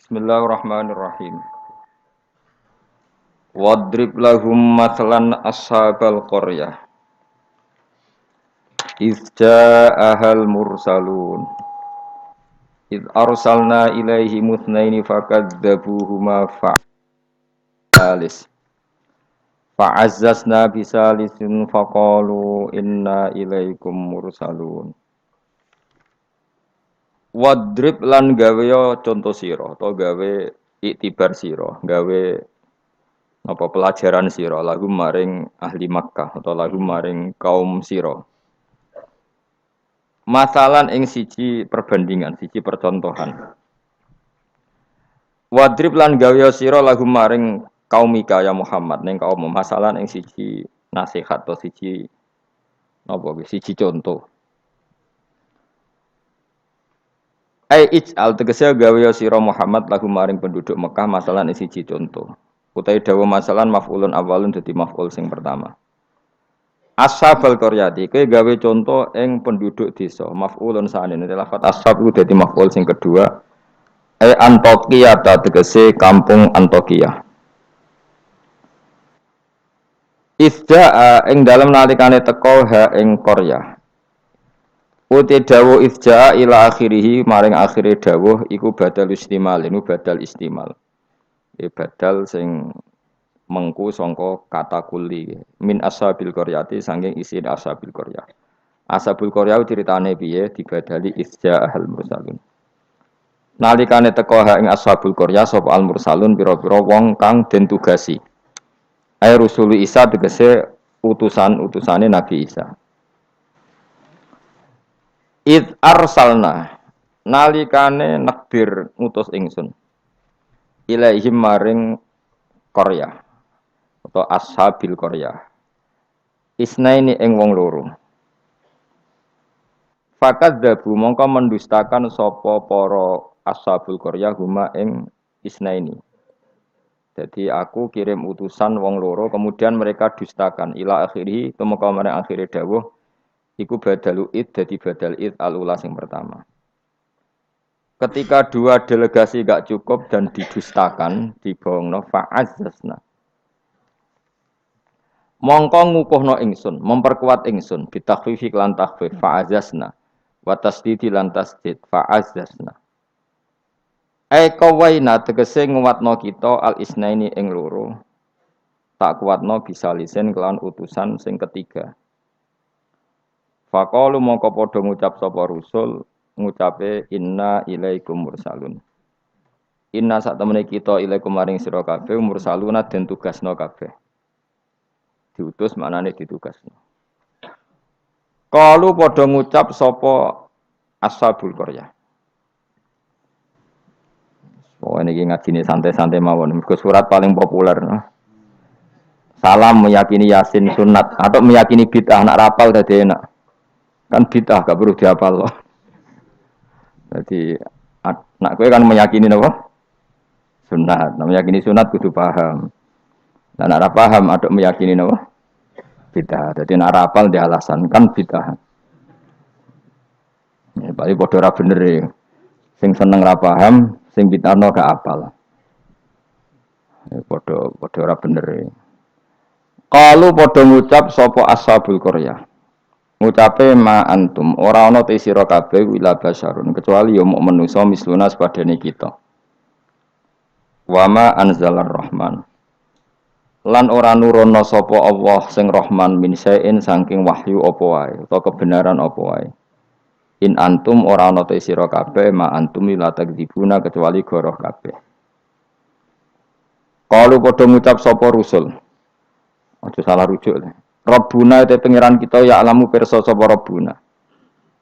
Bismillahirrahmanirrahim. Wadrib lahum mathalan ashabal qaryah. Idz ja'ahal mursalun. Idz arsalna ilaihi mutsnaini fakadzabuhuma fa'alis. Fa'azzazna bisalisin faqalu inna ilaikum mursalun. Wadrib lan gawe contoh sira atau gawe iktibar sira, gawe apa pelajaran sira lagu maring ahli Makkah atau lagu maring kaum sira. Masalan ing siji perbandingan, siji percontohan. Wadrib lan gawe sira lagu maring kaum Ika ya Muhammad ning kaum masalan ing siji nasihat atau siji napa siji contoh. Ij'al tegese gawe sira Muhammad lagu maring penduduk Mekah masalan ing siji contoh. Utai dawa masalan maf'ulun awalun dadi maf'ul sing pertama. Ashabal qaryati kowe gawe contoh ing penduduk desa maf'ulun sanene lafat ashab iku dadi maf'ul sing kedua. Antokiyah tegese kampung Antokiyah. Izja'a ing dalem nalikane teka ha ing qaryah. Uti dawuh izja'a ila akhirih maring akhire dawuh iku badal istimal, ini badal istimal. Badal sing mengku sangka kata kuli min ashabil qaryati saking isi ashabil qaryah. Ashabul qaryah ceritane piye dibadali izja'al mursalun. Nalikane teka ing ashabul qaryah sapa al mursalun pira-pira wong kang den tugasi. Ai rusul Isa tegese utusan-utusane Nabi Isa. Id arsalna nalikane nakbir ngutus ingsun ilaihim maring qaryah atau ashabil qaryah isnaini ing wong loro fakadzabu mongko mendustakan sapa para ashabul qaryah huma ing isnaini. Jadi aku kirim utusan wong loro kemudian mereka dustakan ila akhiri tumeka marang akhire dawuh iku badalu id dadi badal id al-ula sing pertama. Ketika dua delegasi gak cukup dan didustakan, dibohongno fa'azzasna. Mongko ngukuhno ingsun, memperkuat ingsun bitakhfifi lan takhfif fa'azzasna wa tasdidi lan tasdid fa'azzasna. Qawaina tegese nguwatno kita al-isnaini ing loro. Tak kuatno bisa lisen kelan utusan sing ketiga. Faqalu mongko padha ngucap sapa rusul ngucape inna ilaikum mursalun. Inna sak temene kita ilaikum maring sira kabeh mursaluna den tugasno kabeh. Diutus maknane ditugasno. Qalu padha ngucap sapa ashabul qaryah. Pokoknya ini ngajine santai-santai mawon. Mergo surat paling populer. Salam meyakini Yasin sunat atau meyakini bid'ah nak rapal dadi enak. Kan bid'ah gak perlu dihafal loh. Jadi nak kowe kan meyakini apa? Sunat. Nah, meyakini sunat kudu paham. Dan nak paham ada meyakini apa? Bid'ah. Jadi nak rapal di alasan kan bid'ah. Ya paling padha ora bener e. Sing seneng ra paham, sing bid'ahno gak apal. Ya padha ora bener e. Qalu padha ngucap sapa ashabul qaryah. Ngucape ma antum ora ana te sira kabeh ila basyarun kecuali ya muk manusa misluna sepadane kita. Wa ma anzalar rahman. Lan ora nurono sapa Allah sing Rahman min sain saking wahyu apa wae utawa kebenaran apa wae. In antum ora ana te sira kabeh ma antum ila takdzibuna kecuali goroh kabeh. Qalu padha ngucap sapa rusul. Aja salah rujuk. Rabbuna te pangeran kita ya alamu pirsa sapa Rabbuna.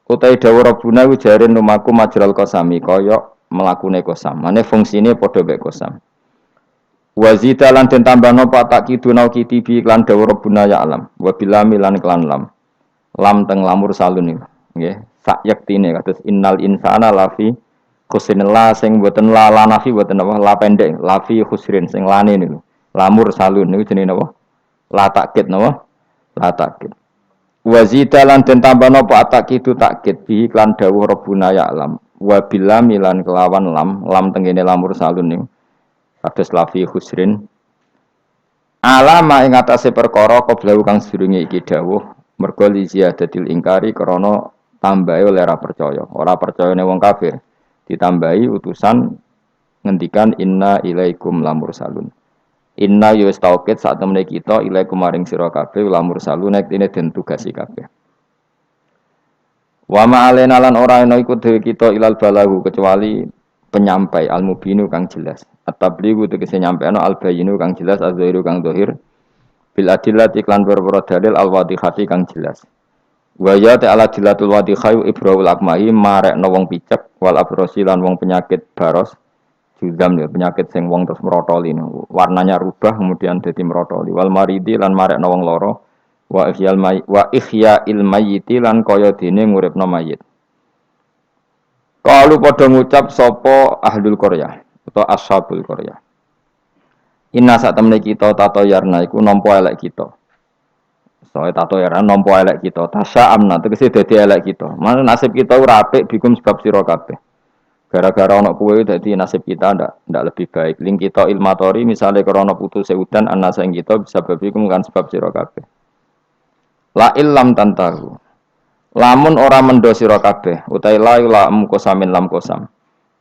Utai dawuh Rabbuna ku jare lumaku majral qasami kaya mlakune qasam. Mane fungsine padha mek qasam. Wa zita lan den tambahno patak kiduna kitibi lan dawuh Rabbuna ya alam. Wa bilami lan klan lam. Lam teng lamur salun iki. Nggih, sak yektine kados innal insana lafi khusrin la sing boten la nafi boten apa la pendek lafi khusrin sing lane niku. Lamur salun niku jenenge napa? La takkid napa? La takkid. Wa zita lan den tambahno apa takkid takkid bi lan dawuh Rabbuna ya alam. wa bilam lan kelawan lam tengene lamur salun niku kados lafi husrin alama ing atase perkara qablahu kang sedurunge iki dawuh mergo li ziyadatil ingkari krana tambahe oleh ora percayane wong kafir ditambahi utusan ngendikan inna ilaikum lamur salun inna yus tauqid sak temene kita ilaikum maring sira kabeh lamur salun nek dene den tugasi kabeh wa ma'alena lan ora ana iku dhewe kita ilal balahu kecuali penyampai al-mubinu kang jelas at-tablighu tegese nyampeano al-bayyinu kang jelas az-zahiru kang zahir bil adillati iklan berboro dalil al-wadihati kang jelas wa ya ta'ala dilatul wadihai ibrahul akmahi marekno wong picek wal abrosi lan wong penyakit baros judam ya penyakit sing wong terus merotoli warnanya rubah kemudian dadi merotoli wal maridi lan marekno wong loro wa ihya'il mayyiti lan kaya dene nguripno mayit. Kalu padha ngucap sapa ahlul qaryah utawa ashabul qaryah. Inna sak temene kita tato yarna iku nampa elek kita. Soale tato yarna nampa elek kita. Tasya'amna tegese dadi elek kita. Mana nasib kita ora apik bikum sebab sira kabeh. Gara-gara ana kowe dadi nasib kita ndak lebih baik. Ling kita ilmatori misale krana putus udan anasa ing kita bisa babikum kan sebab sira kabeh. La illam tantahu. Lamun ora mendo sira kabeh, utahe la lam kosamin lam kosam.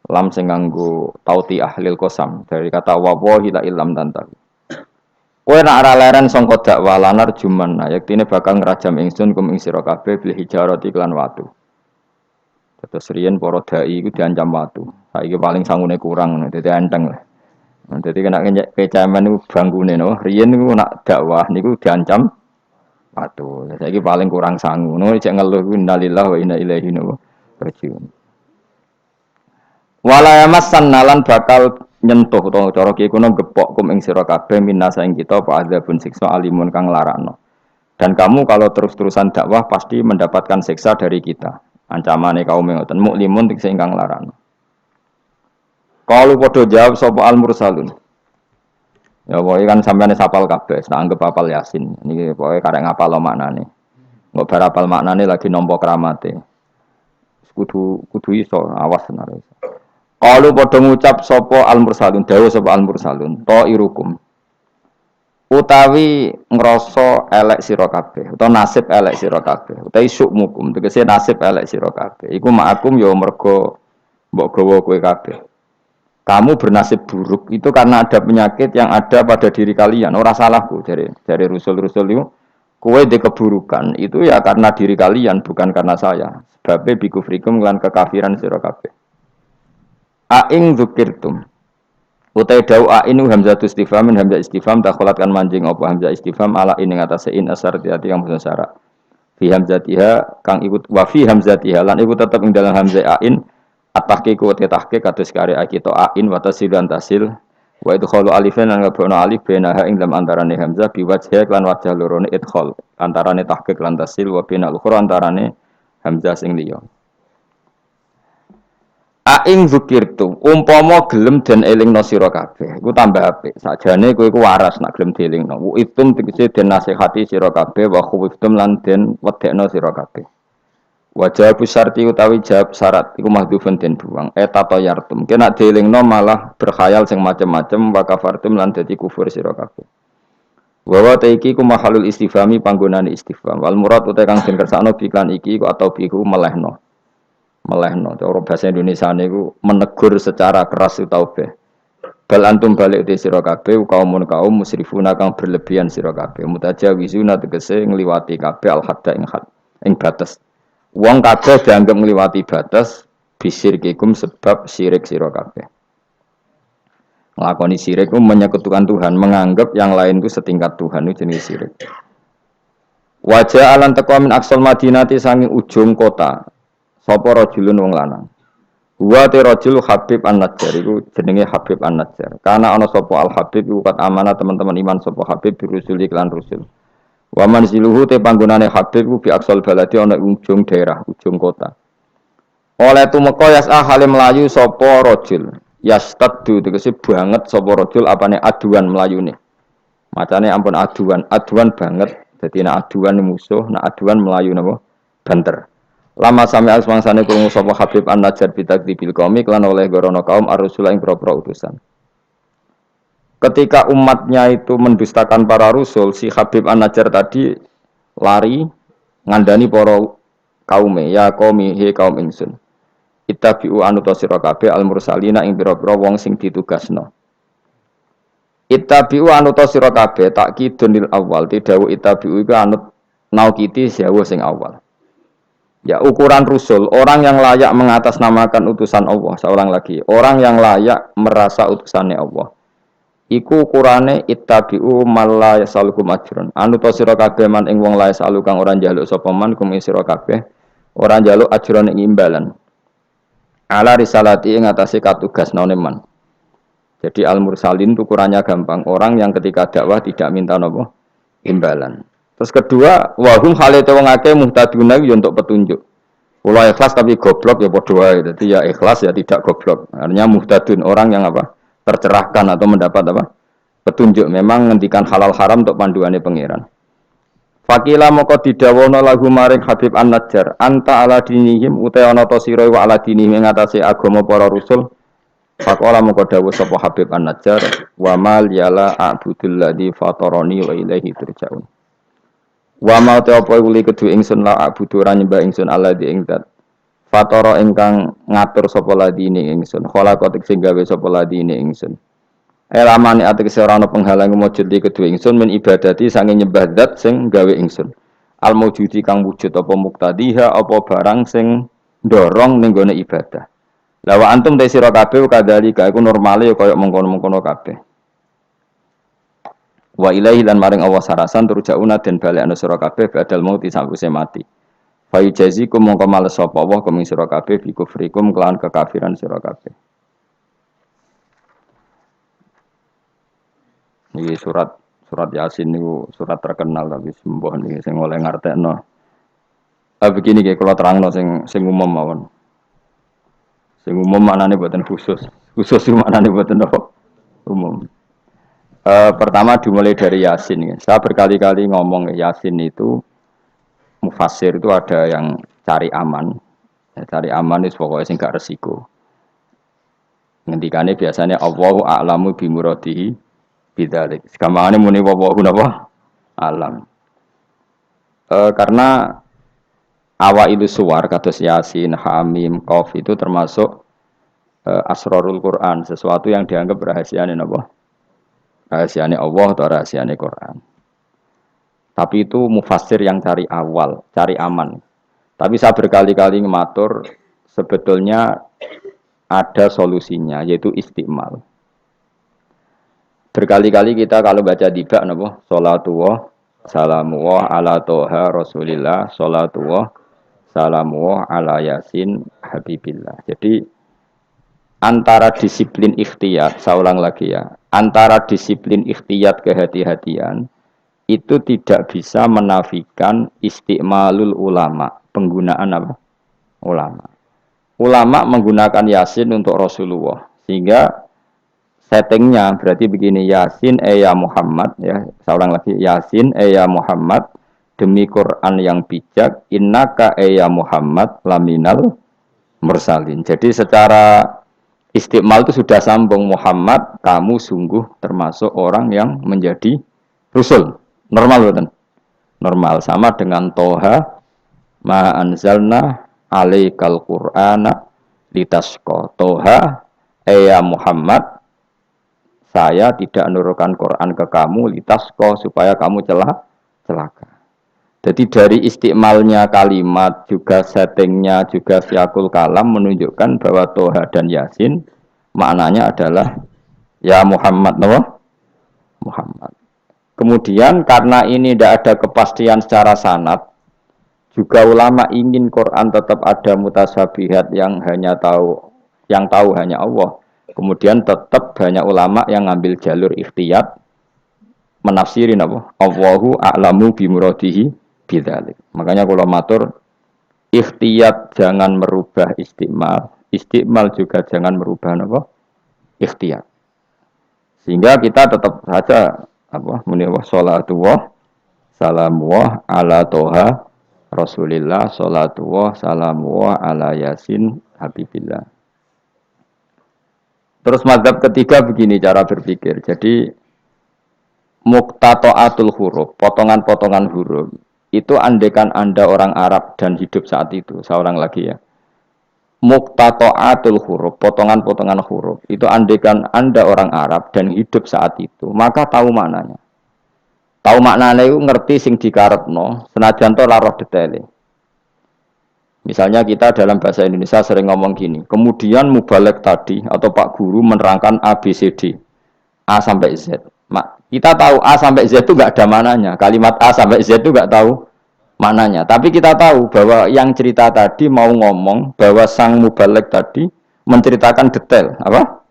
Lam sing nganggo tauti ahlil kosam dari kata wallahi la illam tantahu. Kowe nek ora leren sangka dakwah lanar juman, yaktine bakal ngrajam ingsun kum ing sira kabeh bil hijarati lan watu. Terus riyen para dai iku diancam watu. Saiki paling sangune kurang, dadi enteng lah. Dadi kena kecaman niku bangkune no. Riyen niku nak dakwah niku diancam watu. Saiki paling kurang sangu. No cek ngeluh innalillahi wa inna ilaihi raji'un. Wala yamassan nalan bakal nyentuh utawa cara ki kuno gepok kum ing sira kabeh minasa ing kita apa azabun siksa alimun kang larakno. Dan kamu kalau terus-terusan dakwah pasti mendapatkan siksa dari kita. Ancamane kaum ngoten muklimun tegese ingkang larakno. Kalu padha jawab sapa al mursalun. Ya pokoke kan sampeyan sapal kabeh, tak anggap hafal Yasin. Niki pokoke karek ngapal maknane. Engko bar hafal maknane lagi nampa kramate. Kudu iso awas tenan. Qalu padha ngucap sapa al mursalun, dawuh sapa al mursalun, ta irukum. Utawi ngrasa elek sira kabeh, utawa nasib elek sira kabeh, utawi sukmukum, tegese nasib elek sira kabeh. Iku ma'akum ya mergo mbok gawa kowe kabeh. Kamu bernasib buruk itu karena ada penyakit yang ada pada diri kalian. Ora salahku dari rusul-rusul itu. Kowe di keburukan itu ya karena diri kalian bukan karena saya. Sebab bikufrikum lan kekafiran sira kabeh. Aing dzukirtum. Utai dau ain hamzatu istifham hamzah istifham dakhalat kan manjing apa hamzah istifham ala ing atase in asar tiati kang basa syarat. Fi hamzatiha kang ikut wa fi hamzatiha lan iku tetep ing dalam hamzah ain at-tahqiq wa tahqiq kados kare kita ain wa tasil lan tasil wa idkhalu alifan lan ngabana alif bainaha ing dalam antarane hamzah bi wajhi lan wajah lorone idkhal antarane tahqiq lan tasil wa bainal ukhra antarane hamzah sing liya aing zikirtu umpama gelem den elingno sira kabeh iku tambah apik sakjane kowe iku waras nak gelem dielingno itum tegese den nasihati sira kabeh wa khuftum lan den wedekno sira kabeh wajah syarti utawi jawab syarat iku mahdhufun den buang tato yartum kena dielingno malah berkhayal sing macem-macem wa kafartum lan dadi kufur sira kabeh wa iki ku mahalul istifhami panggonane istifham wal murad utawa kang den kersakno iklan iki ku atau biku melehno cara bahasa Indonesia niku menegur secara keras utawa be bal antum balik te sira kabeh kaum musrifuna kang berlebihan sira kabeh mutajawizuna tegese ngliwati kabeh al hadda ing batas. Wong kabeh dianggap ngliwati batas bisirkikum sebab syirik sira kabeh. Nglakoni syirik ku menyekutukan Tuhan, menganggap yang lain itu setingkat Tuhan itu jenis syirik. Wajah alan teko min aksal madinati sanging ujung kota. Sapa rajulun wong lanang. Wa te rajul Habib An-Najjar iku jenenge Habib An-Najjar. Karena ana sapa Al Habib iku kat amanah teman-teman iman sapa Habib birusul iklan rusul. Wa manziluhu te panggonane Habib ku bi aksal baladi ana ujung daerah, ujung kota. Oleh tumeka yas'a hale melayu sapa rajul. Yastaddu tegese banget sapa rajul apane aduan melayune. Macane ampun aduan banget. Dadi nek aduan musuh, nek aduan melayu napa? Banter. Lama sami asmangsane krungu sapa Habib An-Najjar bitakdibil qaumi lan oleh gorono kaum ar-rusul ing propro utusan. Ketika umatnya itu mendustakan para rasul, si Habib An-Najjar tadi lari ngandani para kaume, ya qaumi he kaum ingsun. Ittabi'u anuta sira kabeh al-mursalina ing pira-pira wong sing ditugasno. Ittabi'u anuta sira kabeh takkidunil awal, tidhawu ittabi'u iku anut naukiti sewu sing awal. Ya ukuran rusul, orang yang layak mengatasnamakan utusan Allah, seorang lagi, orang yang layak merasa utusannya Allah. Iku ukurane ittabi'u malla yasalukum ajrun. Anu to sira kabeh man ing wong lae salu kang ora njaluk sapa man kum sira kabeh, ora njaluk ajrun ing imbalan. Ala risalati ing atase katugasnane man. Jadi al-mursalin ukurannya gampang, orang yang ketika dakwah tidak minta napa imbalan. Terus kedua, wahum halate wong akeh muhtaduna yo untuk petunjuk. Kula ikhlas tapi goblok ya padha wae. Dadi ya ikhlas ya tidak goblok. Artinya muhtadun orang yang apa? Tercerahkan atau mendapat apa? Petunjuk. Memang ngendikan halal haram untuk panduannya pangeran. Fakila moko didawono lagu maring Habib An-Najjar, anta ala dinihim uta ana ta sira wa ala dinihim ing atase agama para rasul. Faqala moko dawuh sapa Habib An-Najjar, wa mal yala a'budul ladzi fatarani wa ilaihi turja'un. Wa ma ta apa uli kedue ingsun la abudu ora nyembah ingsun Allah di ing zat. Fatara ingkang ngatur sapa ladine ingsun. Khalaqat sing gawe sapa ladine ingsun. Elamane ategese ora ana penghalang mujud di kedue ingsun men ibadati sange nyembah zat sing gawe ingsun. Al mujudi kang wujud apa muktadiha apa barang sing ndorong ning gone ibadah. La wa antum ta sira kabeh kadhalika iku normale kaya mengkono-mengkono kabeh. Wa ilaihi lan maring Allah sarasan turjauna den balekna sira kabeh badal mauti sakwise mati. Fa yujazikum mongko males sapa Allah kuming sira kabeh bi kufrikum kelawan kekafiran sira kabeh. Iki surat Yasin niku surat terkenal tapi sembuh niki sing oleh ngartekno. Begini nggih kula terangno sing umum mawon. Sing umum maknane boten khusus. Khusus sing maknane boten umum. Pertama dimulai dari Yasin. Saya berkali-kali ngomong Yasin itu mufassir itu ada yang cari aman. Ya, cari aman itu pokoknya sing gak resiko. Ngendikane biasanya Allahu a'lamu bi muradihi bidzalik. Segamane muni wallahu napa alam. Karena awal itu suwar kados Yasin, Hamim, Qaf itu termasuk asrarul Quran, sesuatu yang dianggap rahasiane napa? Rahasiane Allah atau rahasiane Quran. Tapi itu mufassir yang cari awal, cari aman. Tapi saya berkali-kali ngematur sebetulnya ada solusinya yaitu istiqmal. Berkali-kali kita kalau baca tiba napa? Salatullah salamullah ala toha rasulillah salatullah salamullah ala yasin habibillah. Jadi antara disiplin ikhtiyat, saya ulang lagi ya, antara disiplin ikhtiyat kehati-hatian itu tidak bisa menafikan istiqmalul ulama, penggunaan apa? Ulama. Ulama menggunakan Yasin untuk Rasulullah, sehingga settingnya berarti begini, Yasin ya Muhammad, ya, saya ulang lagi, Yasin ya Muhammad, demi Quran yang bijak, innaka ya Muhammad laminal mursalin. Jadi secara istiqmal itu sudah sambung, Muhammad, kamu sungguh termasuk orang yang menjadi Rasul. Normal betul? Normal. Sama dengan Toha, ma anzalna alaikal qur'ana litasqa. Toha, ya Muhammad, saya tidak menurunkan Quran ke kamu litasqa supaya kamu celaka. Jadi dari istiqmalnya kalimat, juga settingnya, juga siakul kalam menunjukkan bahwa Toha dan Yasin maknanya adalah ya Muhammad, no? Muhammad. Kemudian karena ini tidak ada kepastian secara sanad, juga ulama ingin Quran tetap ada mutasyabihat yang tahu hanya Allah. Kemudian tetap banyak ulama yang ngambil jalur ikhtiyat menafsirin apa? Allahu a'lamu bimuradihi bidzalik. Makanya kalau matur ikhtiyat jangan merubah istiqmal, istiqmal juga jangan merubah apa? Ikhtiyat. Sehingga kita tetap saja apa? Muni wa salatullah salamullah ala toha Rasulillah sholatu wa salamu wa ala yasin habibillah. Terus mazhab ketiga begini cara berpikir. Jadi muqtata'atul huruf, potongan-potongan huruf. Itu andekan Anda orang Arab dan hidup saat itu, seorang lagi ya. Muqtata'atul huruf, potongan-potongan huruf. Itu andekan Anda orang Arab dan hidup saat itu, maka tahu maknanya. Tahu maknanya itu ngerti sing dikarepno, senajan to lara detaile. Misalnya kita dalam bahasa Indonesia sering ngomong gini, kemudian mubalek tadi atau Pak Guru menerangkan A, B, C, D, A sampai Z. Kita tahu A sampai Z itu nggak ada mananya. Kalimat A sampai Z itu nggak tahu mananya. Tapi kita tahu bahwa yang cerita tadi mau ngomong bahwa sang mubalek tadi menceritakan detail. Apa?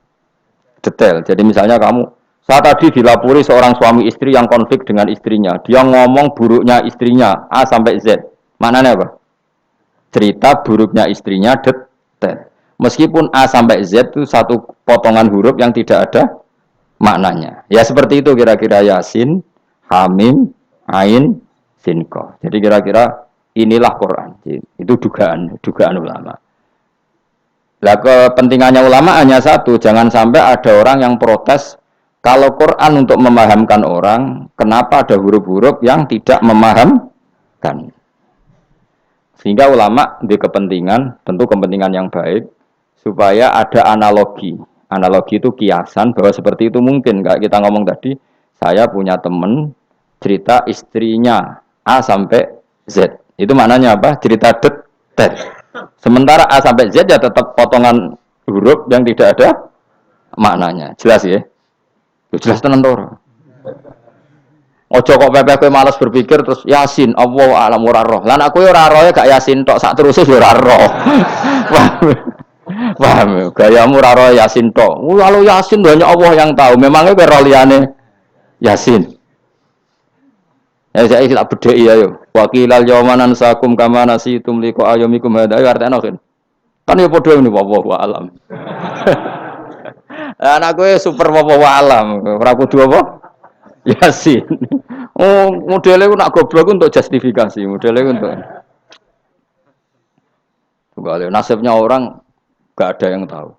Detail. Jadi misalnya kamu, saya tadi dilapori seorang suami istri yang konflik dengan istrinya. Dia ngomong buruknya istrinya A sampai Z. Maknanya apa? Cerita buruknya istrinya detail. Meskipun A sampai Z itu satu potongan huruf yang tidak ada maknanya. Ya seperti itu kira-kira Yasin, Hamim, Ain, Sin, Qaf. Jadi kira-kira inilah Quran. Itu dugaan ulama. Lah kepentingannya ulama hanya satu, jangan sampai ada orang yang protes kalau Quran untuk memahamkan orang, kenapa ada huruf-huruf yang tidak memahamkan? Sehingga ulama di kepentingan, tentu kepentingan yang baik, supaya ada analogi. Analogi itu kiasan bahwa seperti itu mungkin. Kayak kita ngomong tadi, saya punya teman cerita istrinya A sampai Z. Itu maknanya apa? Cerita detail. Sementara A sampai Z ya tetap potongan huruf yang tidak ada maknanya. Jelas ya? Jelas tenan to. Ojo kok pepe kowe malas berpikir terus Yasin Allah alam ora roh. Lan aku ora roh gak Yasin tok sak terus ora roh. Paham. Gayamu ora roh Yasin tok. Kalau Yasin hanya Allah yang tahu. Memangnya kowe roh liyane Yasin. Ya saya tak bedheki ayo. Wa qilal yawma nansakum kama nasitum liqa ayyamikum hadza artine kan ya padha ngene wa alam. Anak kowe super wa alam. Ora kudu apa? Yasin. Oh, modelnya nak goblok untuk justifikasi, modelnya untuk. Tunggal nasibnya orang gak ada yang tahu.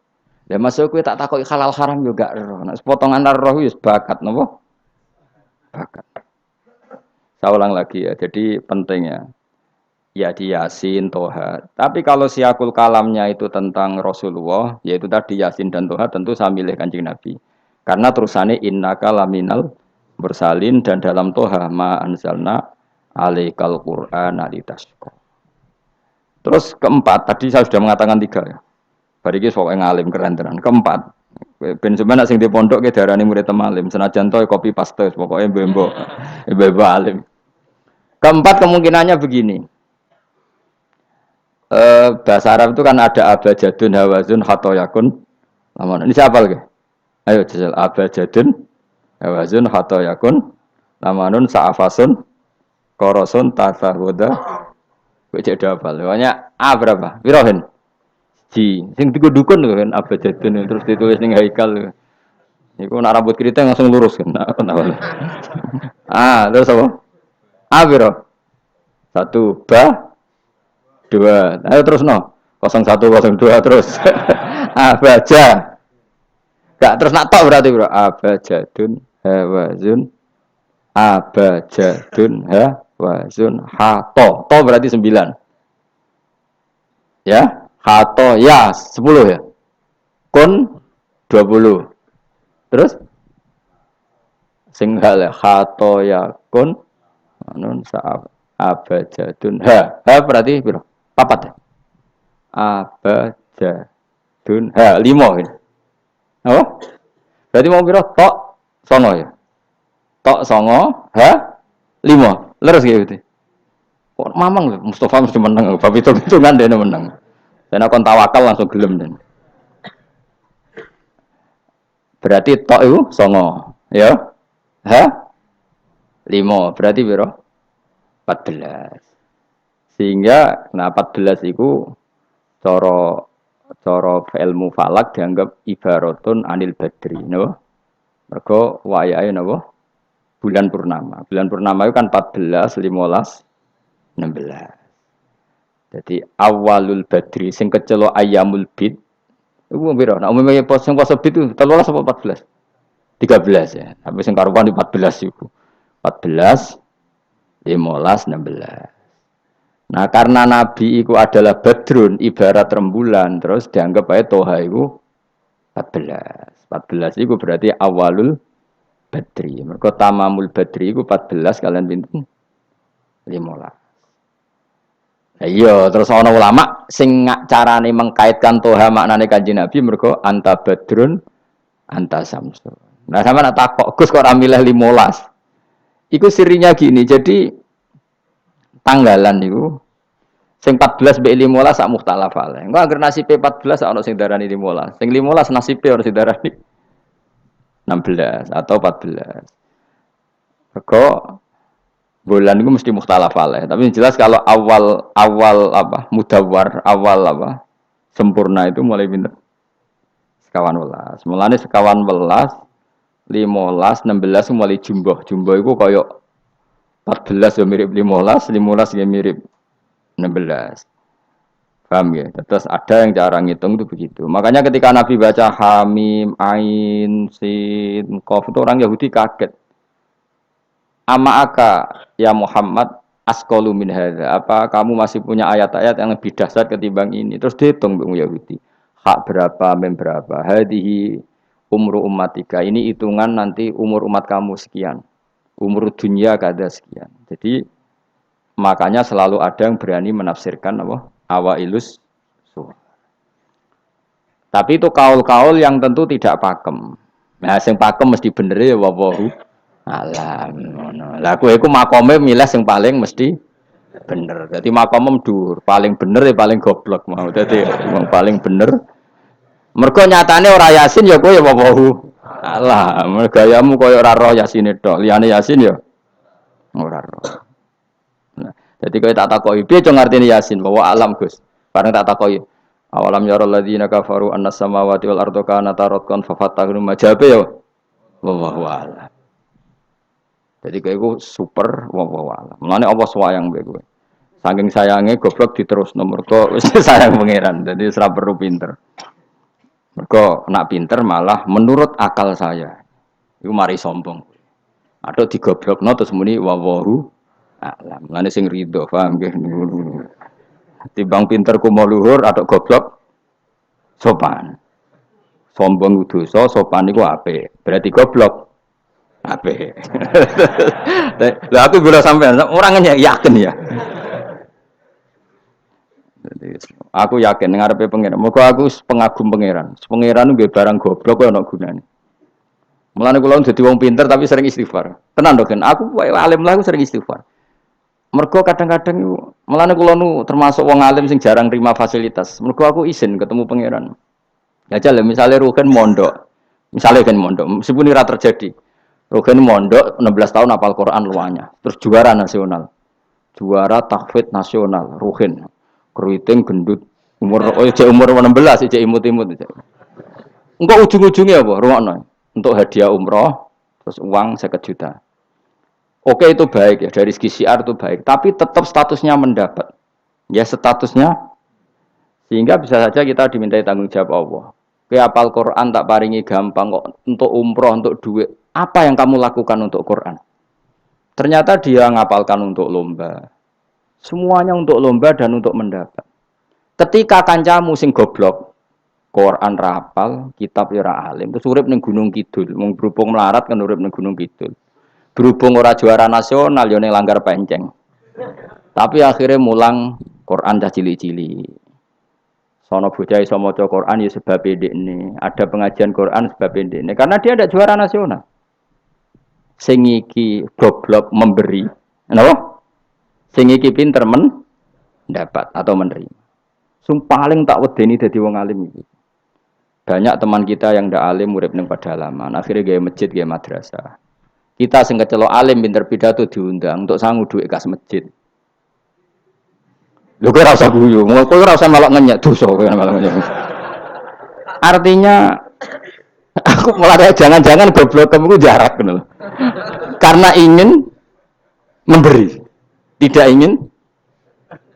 Ya masuk gue tak takut halal haram juga roh. Nah, sepotongan roh itu bakat, nopo? Bakat. Saya ulang lagi ya. Jadi pentingnya ya di Yasin, Toha. Tapi kalau siakul kalamnya itu tentang Rasulullah, yaitu tadi Yasin dan Toha, tentu saya milih Kanjeng Nabi. Karena terusannya innaka laminal bersalin dan dalam Toha ma anzalna alaikal Qur'ana litasqa. Terus keempat, tadi saya sudah mengatakan tiga ya. Bariki sok ngalim keren tenan. Keempat, ben sampeyan sing di pondok ke darani murid temalim, senajan to kopi paste pokoke mbembo. Mbembo alim. Keempat kemungkinannya begini. Bahasa Arab itu kan ada abajadun hawazun khatoyakun. Ini siapa lagi? Ayo jajal abajadun hawazun khatoyakun lamanun sa'afasun korosun tasahuda keceda apa? Banyak A berapa? Wirohin Ji, sing dukun kan abajadun terus ditulis ning haikal. Iku nak rambut keriting langsung lurus kan. Terus apa? A biro. 1 ba 2. Ayo terus no. 0102 terus. Abaja. Gak terus nak tok berarti bro. Abajadun hawazun abajadun hawazun hato. To berarti 9. Ya, hato ya 10 ya. Kun 20. Terus singhal ya hato ya kun nun sa'ab abajadun berarti biro. Papat ya. Abajadun 5 ini. Apa? Berarti mau biro tok songo ya. Tok songo 5. Leres gitu. Kok mamang lho Mustafa mesti menang. Bab hitung-hitungan dene menang. Dan aku tawakal langsung gelem den. Berarti tok itu songo. Ya. 5. Berarti biro 14. Sehingga 14 itu cara ilmu falak dianggap ibaratun anil badri, no? Mergo wayahe napa? Bulan purnama. Bulan purnama itu kan 14, 15, 16. Jadi awalul badri sing kecelo ayamul bid. Iku piro? Nek umumnya poso bid itu 13 apa 14? 13 ya. Tapi sing karuan 14 iku. 14, 15, 16. Nah, karena Nabi itu adalah badrun ibarat rembulan, terus dianggap aja toha itu 14. 14 itu berarti awalul badri. Mereka tamamul badri itu 14 kalian pinten 15. Nah, iya, terus ana ulama sing carane mengkaitkan toha maknane Kanjeng Nabi mergo anta badrun anta samsu. Nah, sama nak takok Gus kok ora milih 15. Iku sirinya gini, jadi tanggalan niku sing 14 mbek 15 sak mukhtalaf ale. Engko anggere nasibe 14 ana sing darani 15. Sing 15 nasibe ana sing darani 16 atau 14. Mergo bulan itu mesti mukhtalaf alaih. Tapi jelas kalau awal apa mudawar, awal apa sempurna itu mulai pinter sekawan welas. Mulane sekawan welas, 15, 16 mulai jumbo. Jumbo itu koyo 14 ya mirip 15, 15 ya mirip 16. Paham ya? Terus ada yang cara ngitung itu begitu. Makanya ketika Nabi baca Hamim, Ain, Sin, Qaf itu orang Yahudi kaget. Aka ya Muhammad askolu min hadza. Apa kamu masih punya ayat-ayat yang lebih dahsyat ketimbang ini? Terus dihitung Bung Yahudi. Hak berapa, mem berapa? Hadihi umru ummatika. Ini hitungan nanti umur umat kamu sekian. Umur dunia kada sekian. Jadi makanya selalu ada yang berani menafsirkan apa? Awailus surah. Tapi itu kaul-kaul yang tentu tidak pakem. Nah, sing pakem mesti bener ya wallahu alam ngono. Lah kowe iku makome milih sing paling mesti bener. Dadi makome dhuwur, paling bener ya paling goblok mau. Dadi wong paling bener. Mergo nyatane ora yasin ya kowe ya wallahu alam. Gayamu koyo ora roh yasine tok. Liyane yasin ya ora roh. Nah, jadi kowe tak takoki piye cung artine yasin bahwa alam Gus. Bareng tak takoki awalam yarul ladzina kafaru annas samawati wal ardu kanata ratqan fafatahnu majabe ya wallahu alam. Jadi kayak gue super wawalah. Mulane apa swayang mbek gue. Saking sayangnya goblok diterus nomor kok sayang pangeran. Jadi ora perlu pinter. Mergo nak pinter malah menurut akal saya. Iku mari sombong. Atau digoblokno terus muni wawahu alam. Mulane sing rido paham nggih. Timbang pinter ku mau luhur atau goblok sopan. Sombong dosa, sopan iku apik. Berarti goblok ape. Lah aku bila sampean orangnya yakin ya. Jadi aku yakin ngarepe pangeran. Moga aku pengagum pangeran. Pangeran nggih barang goblok kok ana gunane. Mulane kula dadi wong pinter tapi sering istighfar. Tenan to kan aku alim lah aku sering istighfar. Mergo kadang-kadang mulane kula nu termasuk wong alim sing jarang terima fasilitas. Mergo aku izin ketemu pangeran. Ya jale misale rugen mondok. Misale kan mondok, meskipun ora terjadi. Rogen mondok 16 tahun hafal Quran luanya. Terus juara nasional. Juara tahfidz nasional, Rogen. Keriting gendut umur 16, cek imut-imut. Engko ujung-ujungnya apa? Rungokno. Untuk hadiah umroh terus uang 50 juta. Oke itu baik ya, dari segi syiar itu baik, tapi tetap statusnya mendapat. Ya statusnya sehingga bisa saja kita dimintai tanggung jawab Allah. Ke hafal Quran tak paringi gampang kok untuk umroh, untuk duit. Apa yang kamu lakukan untuk Quran? Ternyata dia ngapalkan untuk lomba. Semuanya untuk lomba dan untuk mendapat. Ketika kancamu sing goblok, Quran rapal, kitab ora alim, terus urip ning Gunung Kidul, wong berhubung melarat kan urip ning Gunung Kidul. Berhubung ora juara nasional yo ning Langgar Penceng. Tapi akhirnya mulang Quran dah cilik-cilik. Sono bocah iso maca Quran ya sebab ndekne. Ada pengajian Quran sebab ndekne karena dia ada juara nasional. Sing iki goblok memberi, napa? Sing iki pinter mendapat atau menerima. Sing paling tak wedeni dadi wong alim iki. Banyak teman kita yang ndak alim urip ning pedalaman, akhirnya gawe masjid, gawe madrasah. Kita sing kecelok alim pinter pidato diundang untuk sangu dhuwit kas masjid. Lho kowe ora usah guyu, kowe ora usah melok ngenyek dosa kowe melok ngenyek. Artinya aku mulai jangan-jangan goblok kamu jarak gitu. Karena ingin memberi, tidak ingin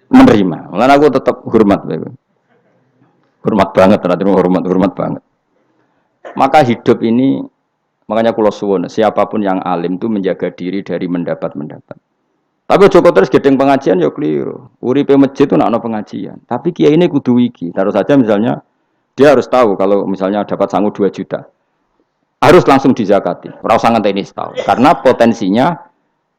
menerima. Mulane aku tetap hormat. Hormat banget, hormat banget. Maka hidup ini, makanya kula suwun, siapapun yang alim itu menjaga diri dari mendapat. Tapi Joko terus gedeng pengajian ya keliru. Uripe masjid itu nak ono pengajian. Tapi kiai ini kudu wiki. Taruh saja misalnya dia harus tahu kalau misalnya dapat sangu 2 juta. Harus langsung dizakati. Ora usah ngenteni setahun. Karena potensinya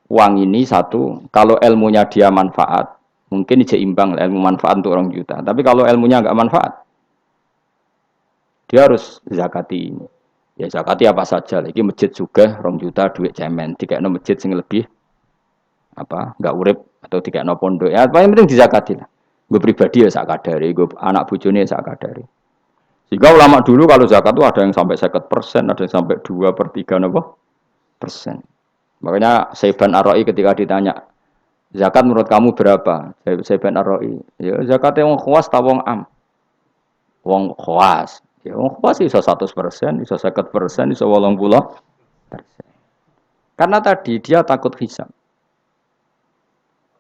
uang ini satu, kalau ilmunya dia manfaat, mungkin seimbang ilmu manfaat untuk 2 juta. Tapi kalau ilmunya enggak manfaat, dia harus zakati ini. Ya zakati apa saja. Lagi masjid juga 2 juta duit cemen. Dikekno masjid sing lebih enggak urip atau dikekno pondok. Ya paling penting dizakati lah. Gue pribadi ya sak kadare, gue anak bojone sak kadare. Sehingga ulama dulu kalau zakat itu ada yang sampai 50%, ada yang sampai 2/3 persen. Makanya Saiban Ar-Ra'i ketika ditanya, zakat menurut kamu berapa? Saiban Ar-Ra'i, ya zakatnya wong khawas ta wong am? Wong khawas. Ya wong khawas iso 100%, iso 50%, iso 80%. Karena tadi dia takut hisab.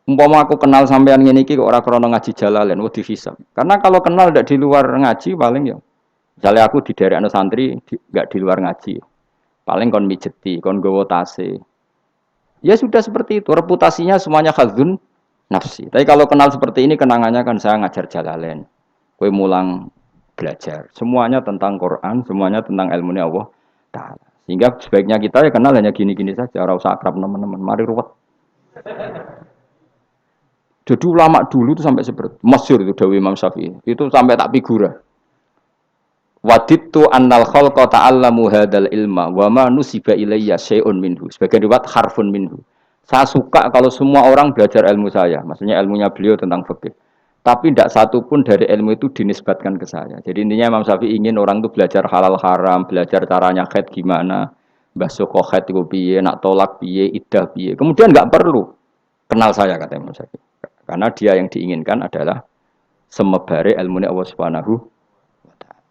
Umpama aku kenal sampean ngene iki kok ora krana ngaji Jalalain, wedi hisab. Karena kalau kenal ndak di luar ngaji paling ya. Misalnya aku di daerah santri nggak di luar ngaji. Paling kon mijeti, kon gowo tase. Ya sudah seperti itu, reputasinya semuanya khazun nafsi. Tapi kalau kenal seperti ini kenangannya kan saya ngajar Jalalain. Kowe mulang belajar. Semuanya tentang Quran, semuanya tentang ilmunya Allah Ta'ala. Sehingga sebaiknya kita ya kenal hanya gini-gini saja, ora usah akrab teman-teman. Mari ruwet. Jadi ulama dulu itu sampai seperti masyhur itu dawuh Imam Syafi'i. Itu sampai tak figura. Wadittu annal khalqa ta'allamu hadzal ilma wa ma nusiba ilayya syai'un minhu. Sebagai riwayat harfun minhu. Saya suka kalau semua orang belajar ilmu saya, maksudnya ilmunya beliau tentang fikih. Tapi tidak satu pun dari ilmu itu dinisbatkan ke saya. Jadi intinya Imam Syafi'i ingin orang itu belajar halal haram, belajar caranya haid gimana, basuh haid itu piye, nak tolak piye, iddah piye. Kemudian enggak perlu kenal saya kata Imam Syafi'i. Karena dia yang diinginkan adalah semebare ilmunya Allah Subhanahu wa Ta'ala.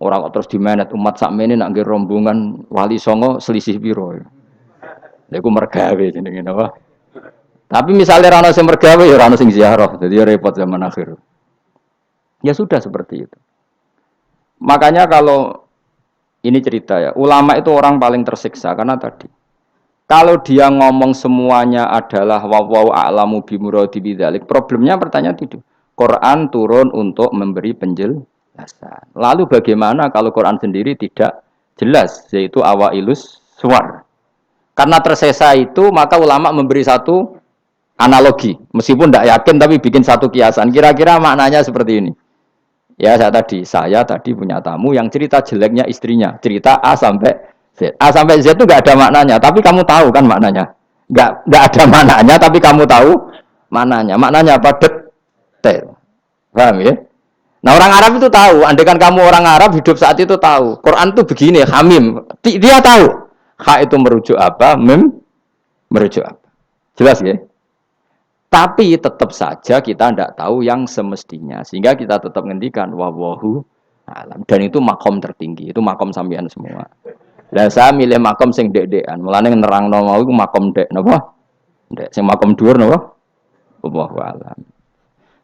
Orang kok terus dimenet umat sakmene nak nggih rombongan wali songo selisih piro. Lha iku mergawe jenenge napa? Tapi misalnya ora ono sing mergawe ya ora ono sing ziarah, jadi repot zaman akhir. Ya sudah seperti itu. Makanya kalau ini cerita ya, ulama itu orang paling tersiksa karena tadi kalau dia ngomong semuanya adalah waw a'lamu bimuradi bidzalik, problemnya pertanyaan itu. Quran turun untuk memberi penjelasan. Lalu bagaimana kalau Quran sendiri tidak jelas, yaitu awailus suwar. Karena tersesa itu, maka ulama memberi satu analogi. Meskipun tidak yakin, tapi bikin satu kiasan. Kira-kira maknanya seperti ini. Ya, saya tadi punya tamu yang cerita jeleknya istrinya. Cerita A sampai Z. A sampai Z itu nggak ada maknanya, tapi kamu tahu kan maknanya. Nggak ada maknanya, tapi kamu tahu maknanya. Maknanya apa? Detail. Paham ya? Nah orang Arab itu tahu. Andaikan kamu orang Arab hidup saat itu tahu. Quran itu begini, hamim. Dia tahu. Ha itu merujuk apa? Mim merujuk apa? Jelas ya? Tapi tetap saja kita tidak tahu yang semestinya. Sehingga kita tetap ngendikan wallahu alam. Dan itu makom tertinggi. Itu makom sampean semua. Lah saya milih makom sing dek-dekan. Mulane nerangno mau iku makom dek napa? Dek sing makom dhuwur napa? Wallahu alam.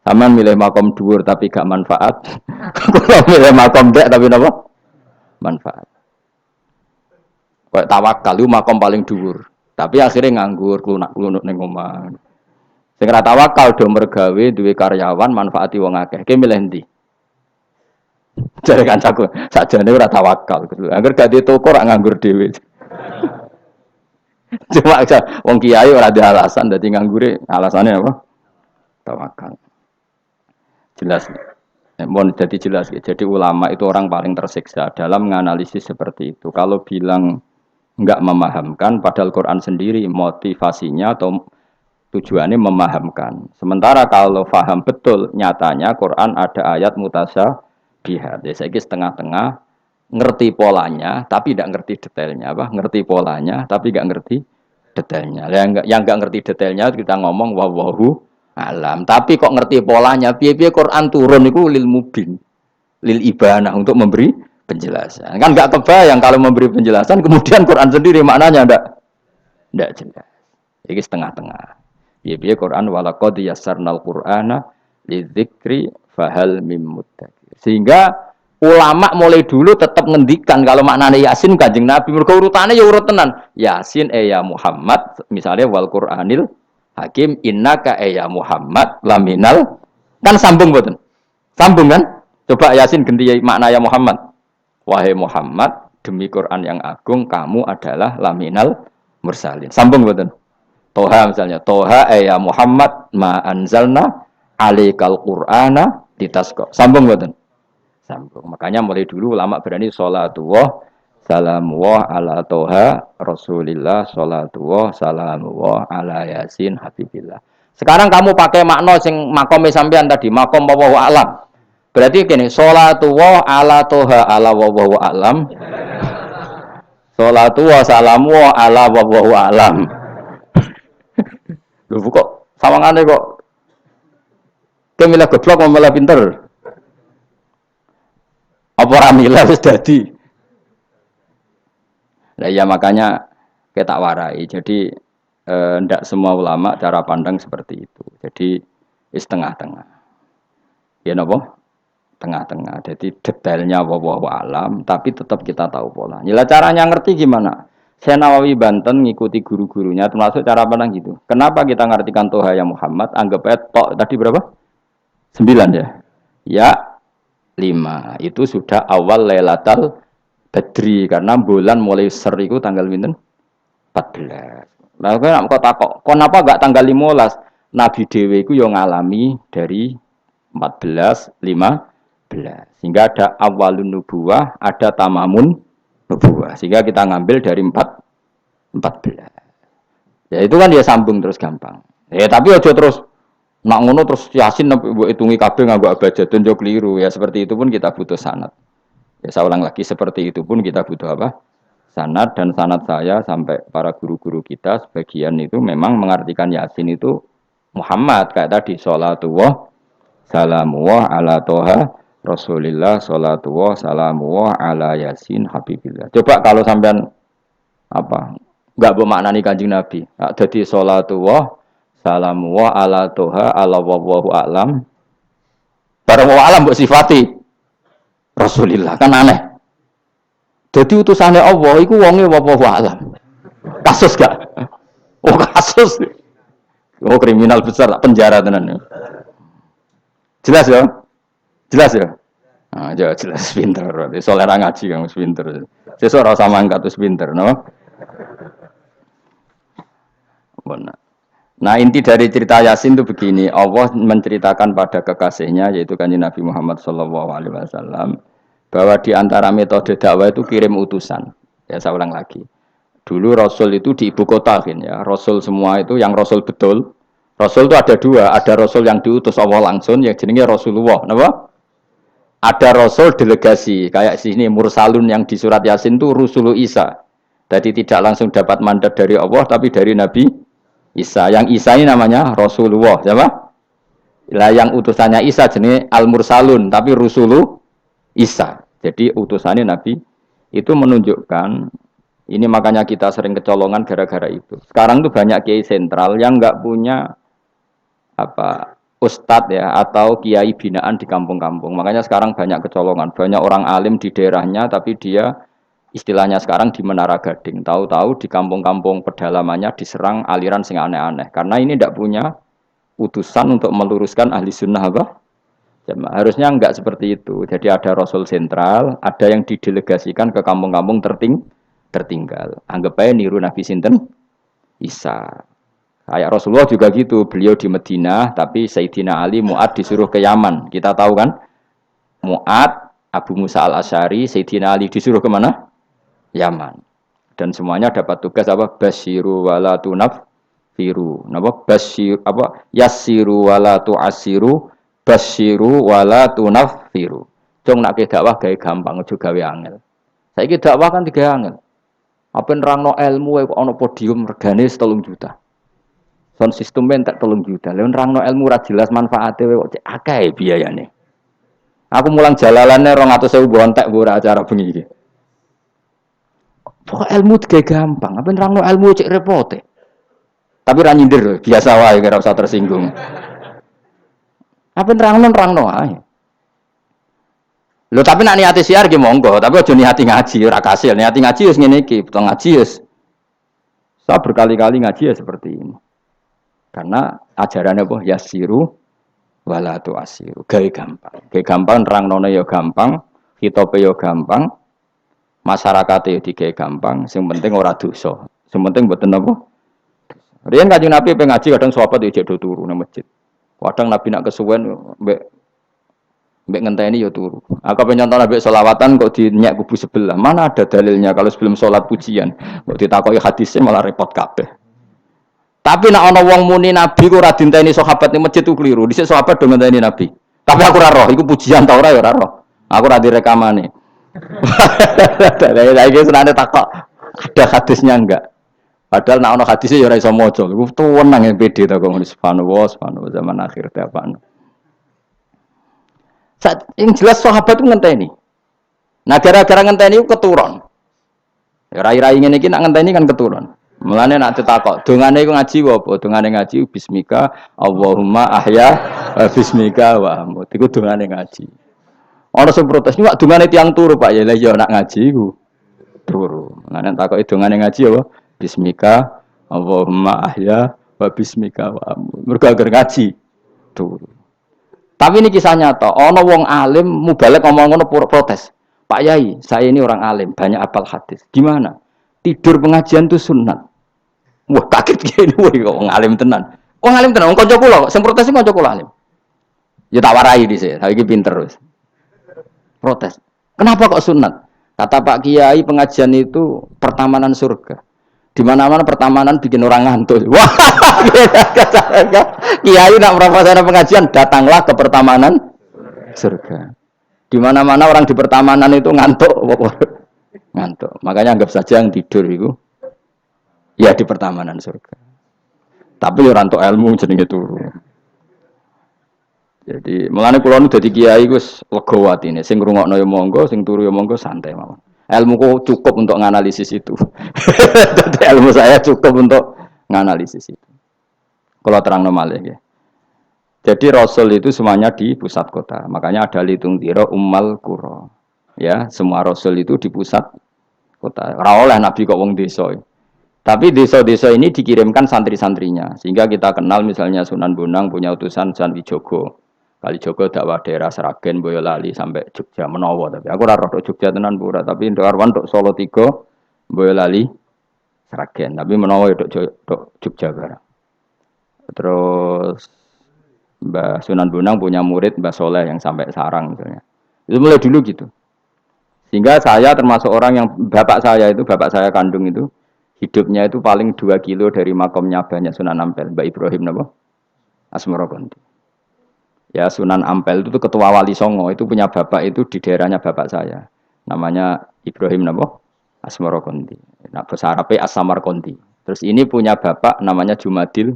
Sampeyan milih makom dhuwur tapi gak manfaat. Kula milih makom dek tapi napa? Manfaat. Kayak tawakal itu makom paling dhuwur. Tapi akhirnya nganggur klunak-klunuk ning omah. Sing ora tawakal do mergawe duwe karyawan manfaati wong akeh. Ki milih ndi? Jare kancaku, sakjane ora tawakal. Angger gak di toko ora nganggur dhewe. Cuma wong kiai ora ada alasan dadi nganggure, alasane apa? Tawakal. Jelas. Mohon jadi jelas. Jadi ulama itu orang paling tersiksa dalam menganalisis seperti itu. Kalau bilang enggak memahamkan padahal Quran sendiri motivasinya atau tujuannya memahamkan. Sementara kalau faham betul nyatanya Quran ada ayat mutasyabihat. Ya saiki setengah-tengah ngerti polanya tapi tidak ngerti detailnya apa? Ngerti polanya tapi enggak ngerti detailnya. Yang enggak ngerti detailnya kita ngomong wallahu alam. Tapi kok ngerti polanya? Piye-piye Quran turun itu lil mubin. Lil ibanah untuk memberi penjelasan. Kan enggak kebayang kalau memberi penjelasan kemudian Quran sendiri maknanya enggak jelas. Ini setengah-tengah. Piye-piye Quran walaqad yassarnal Qur'ana lidzikri fahal mim muddakir. Sehingga ulama mulai dulu tetap ngendikan kalau maknanya Yasin Kanjeng Nabi mergo urutane ya urut tenan. Yasin ya Muhammad misalnya wal Qur'anil Hakim innaka ya Muhammad laminal kan sambung mboten? Sambung kan? Coba Yasin ganti makna ya Muhammad. Wahai Muhammad demi Quran yang agung kamu adalah laminal mursalin. Sambung mboten? Toha misalnya, Toha ya Muhammad ma anzalna alaikal Qur'ana litasqa. Sambung mboten? Sambung. Makanya mulai dulu ulama berani sholatullah salamullah ala Toha Rasulillah sholatullah salamullah ala Yasin Habibillah. Sekarang kamu pakai makna sing makome sampean tadi, makom wallahu alam. Berarti gini, sholatullah ala Toha ala wallahu alam. Sholatullah salamullah ala wallahu alam. Lho kok sawangane kok kemilah goblok malah pinter. Apa ora milah wis dadi. Nah ya makanya kita warai. Jadi ndak semua ulama cara pandang seperti itu. Jadi tengah-tengah. Ya napa? Tengah-tengah. Jadi detailnya wallahu alam tapi tetap kita tahu pola. Nyila caranya ngerti gimana? Saya Nawawi Banten ngikuti guru-gurunya termasuk cara pandang gitu. Kenapa kita ngartikan Toha ya Muhammad? Anggap aja tok tadi berapa? 9 ya. Ya 5. Itu sudah awal Lailatul Badri karena bulan mulai ser itu tanggal pinten? 14. Lah kok takok, kenapa enggak tanggal 15? Nabi dhewe iku yo ngalami dari 14, 15. Sehingga ada awalun nubuwah, ada tamamun nubuwah. Sehingga kita ngambil dari 14. Ya itu kan dia sambung terus gampang. Ya tapi aja terus nak ngono terus Yasin mbok hitungi kabeh nganggo abjadun yo keliru. Ya seperti itu pun kita butuh sanad. Ya saya ulang lagi seperti itu pun kita butuh apa? Sanad dan sanad saya sampai para guru-guru kita sebagian itu memang mengartikan Yasin itu Muhammad kayak tadi sholatullah salamullah ala Toha Rasulillah sholatullah salamullah ala Yasin Habibillah. Coba kalau sampean apa enggak bermaknani Kanjeng Nabi. Jadi sholatullah salamullah ala Toha ala wallahu a'lam. Barang wallahu a'lam mbok sifati Rasulillah kan aneh. Jadi utusannya Allah iku wonge wallahu a'lam. Kasus gak? Oh kasus. Oh kriminal besar penjara tenan. Jelas ya? Jelas ya? Nah, jelas pinter. Soalnya ngaji kamu pinter. Sesuk ora sama angkat terus pinter, no? Benar. Nah, inti dari cerita Yasin itu begini, Allah menceritakan pada kekasihnya yaitu Kanjeng Nabi Muhammad sallallahu alaihi wasallam bahwa di antara metode dakwah itu kirim utusan. Ya, saya ulang lagi. Dulu Rasul itu di ibu kota kan ya. Rasul semua itu yang Rasul betul. Rasul itu ada dua, ada Rasul yang diutus Allah langsung yang jenenge Rasulullah, napa? Ada Rasul delegasi, kayak sini Mursalun yang di surat Yasin itu Rusulu Isa. Jadi tidak langsung dapat mandat dari Allah, tapi dari Nabi Isa. Yang Isa ini namanya Rasulullah, siapa? Lah yang utusannya Isa jenis Al-Mursalun, tapi Rusulu Isa. Jadi utusannya Nabi itu menunjukkan, ini makanya kita sering kecolongan gara-gara itu. Sekarang tuh banyak kiai sentral yang nggak punya ustadz ya atau kiai binaan di kampung-kampung. Makanya sekarang banyak kecolongan, banyak orang alim di daerahnya tapi dia istilahnya sekarang di Menara Gading. Tahu-tahu di kampung-kampung pedalamannya diserang aliran sing aneh-aneh. Karena ini tidak punya utusan untuk meluruskan ahli sunnah apa? Harusnya enggak seperti itu. Jadi ada Rasul sentral, ada yang didelegasikan ke kampung-kampung tertinggal. Anggap aja niru Nabi sinten Isa. Kayak Rasulullah juga gitu, beliau di Madinah, tapi Sayyidina Ali, Mu'ad disuruh ke Yaman. Kita tahu kan, Mu'ad, Abu Musa al-Asy'ari, Sayyidina Ali disuruh ke mana? Yaman. Dan semuanya dapat tugas apa? Basyiru wala tunaffiru. Napa? Basyir apa? Yassiru wala tu'assiru, basyiru wala tunaffiru. Jong nak dakwah gawe gampang, aja gawe angel. Saiki dakwah kan tiga angel. Apa nerangno ilmu kok ana podium regane 3 juta. Sound system entek 3 juta. Lha nerangno ilmu ora jelas manfaate kok cek akeh biayane. Aku mulang jalalane 200.000 bontek ora acara bengi iki. Pokok ilmu tiga gampang, apa nerangno ilmu cek repote. Tapi ra nyindir, biasa wae ora usah tersinggung. Apa nerangno ae. Lho tapi nak niati siar ki monggo, tapi aja niati ngaji ora kasil. Niati ngaji wis ngene iki, betul ngaji wis. Saya berkali-kali ngaji ya seperti ini. Karena ajarannya apa? Yasiru wala tu'asiru. Gawe gampang. Gawe gampang nerangno ya gampang, hitope ya gampang, masyarakate digawe gampang, sing penting ora dosa. Sing penting mboten apa? Riyen Kanjeng Nabi pengaji kadang sahabat yo jek turu nang masjid. Kadang Nabi nak kesuwen mbek ngenteni ya turu. Aku pengen nyontoh Nabi selawatan kok dinyak kubu sebelah. Mana ada dalilnya kalau sebelum sholat pujian. Kok ditakoki hadisnya malah repot kabeh. Tapi nak ana wong muni Nabi kok ora dinteni sahabat ning masjid ku keliru. Dhisik sahabat do ngenteni Nabi. Tapi aku ora roh, iku pujian ta ora ya ora roh. Aku ora direkamane. Lah iki senane takok. Ada hadisnya enggak? Padahal nak ana hadisnya ya ora iso maca. Iku tuwenang yang pede ta kok subhanallah zaman akhir ta apa. Yang jelas sahabat itu ngenteni. Nah gara-gara ngenteni itu keturun. Rai-rai ngene iki nak ngenteni kan keturun. Mulane nak ditakok, dongane iku ngaji apa? Dongane ngaji bismika Allahumma ahya bismika wa amut. Iku dongane ngaji. Ana sing protes, "Iki wak dongane tiyang turu, Pak." Ya lha iya nak ngaji iku turu. Mulane takoki dongane ngaji apa? Bismika Allahumma ahya wa bismika wa amut. Mergo agar ngaji turu. Tapi ini kisah nyata, ono wong alim mubalek ngomong ngono protes. Pak Yai, saya ini orang alim, banyak hafal hadis. Gimana? Tidur pengajian itu sunat. Wah, kaget gini, wah, wong alim tenan. Wong alim tenan, wong kanca kula, sing protes sing kanca kula alim. Ya tak warai dhisik, saiki pinter wis. Protes. Kenapa kok sunat? Kata Pak Kiai, pengajian itu pertamanan surga. Di mana-mana pertamanan bikin orang ngantuk. Wah, Kiai nak merasakan pengajian, datanglah ke pertamanan surga. Di mana-mana orang di pertamanan itu ngantuk, ngantuk. Makanya anggap saja yang tidur itu, ya di pertamanan surga. Tapi orang untuk ilmu jenenge turu. Jadi mulane kula nu dadi kiai Gus lega atine. Sing ngrungokno ya monggo, sing turu ya monggo santai mawon. Ilmuku cukup untuk menganalisis itu. Jadi ilmu saya cukup untuk menganalisis itu. Kalau terang normal ya. Jadi Rasul itu semuanya di pusat kota. Makanya ada litung tiro ummal qura. Ya, semua Rasul itu di pusat kota. Ora oleh Nabi kok wong desa. Tapi desa-desa ini dikirimkan santri-santrinya. Sehingga kita kenal misalnya Sunan Bonang punya utusan Sunan Wijogo. Kalijogo dakwah daerah Seragen, Boyolali sampai Jogja menawa tapi aku ora rodok Jogja tenan pura tapi Ndarwan tok Solo 3, Boyolali, Seragen tapi menawa tok Jogja barang. Terus Mbah Sunan Bonang punya murid Mbah Soleh yang sampai Sarang misalnya. Itu mulai dulu gitu. Sehingga saya termasuk orang yang bapak saya kandung itu hidupnya itu paling 2 kilo dari makomnya banyak Sunan Ampel, Mbah Ibrahim napa? Asmara Konti. Ya Sunan Ampel itu ketua wali Songo itu punya bapak itu di daerahnya bapak saya namanya Ibrahim napa Asmara Konti. Nah bahasa Arabnya As-Samar Konti. Terus ini punya bapak namanya Jumadil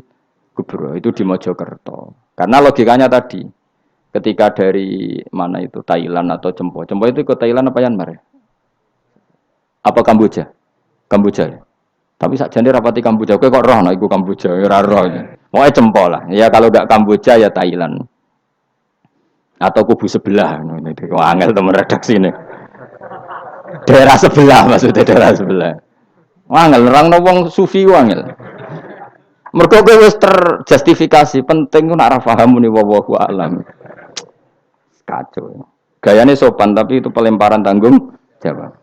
Kubro itu di Mojokerto. Karena logikanya tadi ketika dari mana itu Thailand atau Cempo itu ke Thailand apa Myanmar? Apa Kamboja? Kamboja ya. Tapi sakjane rapati Kamboja kowe kok roh nek iku Kamboja ora roh. Pokoke Cempo lah. Ya kalau enggak Kamboja ya Thailand. Atau kubu sebelah, angel teman redaksi ini. Daerah sebelah maksudnya daerah sebelah. Angel, orang wong sufi angel. Mergo kowe wis terjustifikasi, penting ku nak ra paham muni wallahu alam. Kacau. Gayane sopan tapi itu pelemparan tanggung jawab.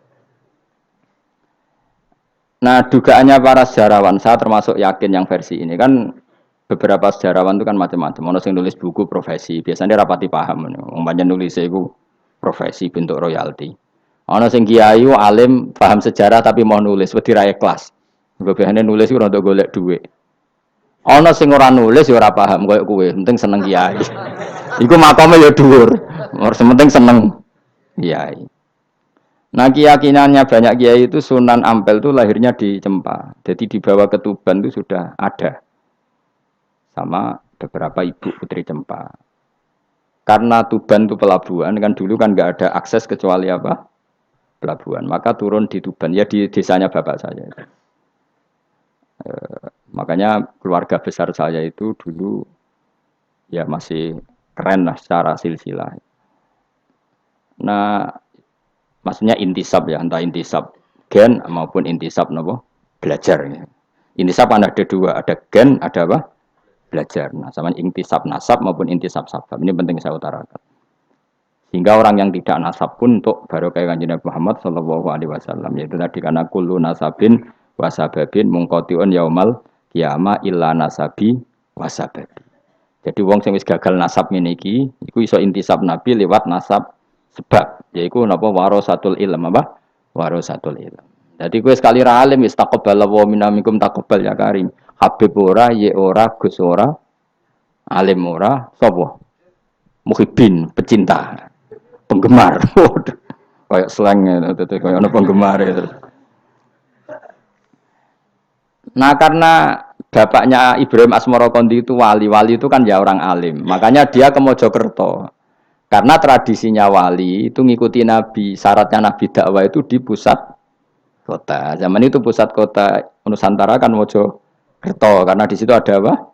Nah, dugaannya para sejarawan, saya termasuk yakin yang versi ini kan beberapa sejarawan itu kan macam-macam. Ono sing nulis buku profesi, biasanya rapati paham. Umpamanya nulis itu profesi bentuk royalti. Ono sing kiai alim paham sejarah tapi mau nulis wedi ra ikhlas. Biasanya nulis itu untuk golek duit. Ono sing ora nulis ya ora paham koyo kowe, penting seneng kiai. Iku makome ya dhuwur. Penting seneng kiai. Nah keyakinannya banyak kiai itu Sunan Ampel itu lahirnya di Cempa. Jadi di bawah Ketuban itu sudah ada. Sama beberapa ibu putri Cempa. Karena Tuban itu pelabuhan, kan dulu kan nggak ada akses kecuali apa? Pelabuhan. Maka turun di Tuban, ya di desanya bapak saya. Makanya keluarga besar saya itu dulu ya masih keren lah secara silsilah. Nah, maksudnya intisab ya, entah intisab gen maupun intisab nopo belajar. Ya. Intisab kan ada dua, ada gen, ada apa? Belajar. Nah, sama intisab nasab maupun intisab sabab. Ini penting saya utarakan. Sehingga orang yang tidak nasab pun untuk baru kayak kanjeng Nabi Muhammad Shallallahu Alaihi Wasallam yaitu tadi karena kullu nasabin wasababin mungkotiun yaumal kiamah illa nasabi wasababi. Jadi wong sing wis gagal nasab ngene iki iku iso intisab Nabi lewat nasab sebab yaiku napa warasatul ilm apa? Warasatul ilm. Jadi kowe sekali ra alim wis taqabbal wa minamikum taqabbal ya karim. Habib ora, ye ora, Gus ora, alim ora, sapa? Muhibbin, pecinta. Penggemar, kayak slangnya, kayak ada penggemar itu. Nah karena bapaknya Ibrahim Asmorokondi itu wali itu kan ya orang alim, makanya dia ke Mojokerto. Karena tradisinya wali itu ngikuti Nabi, syaratnya Nabi dakwah itu di pusat kota. Zaman itu pusat kota Nusantara kan Mojokerto, karena di situ ada apa?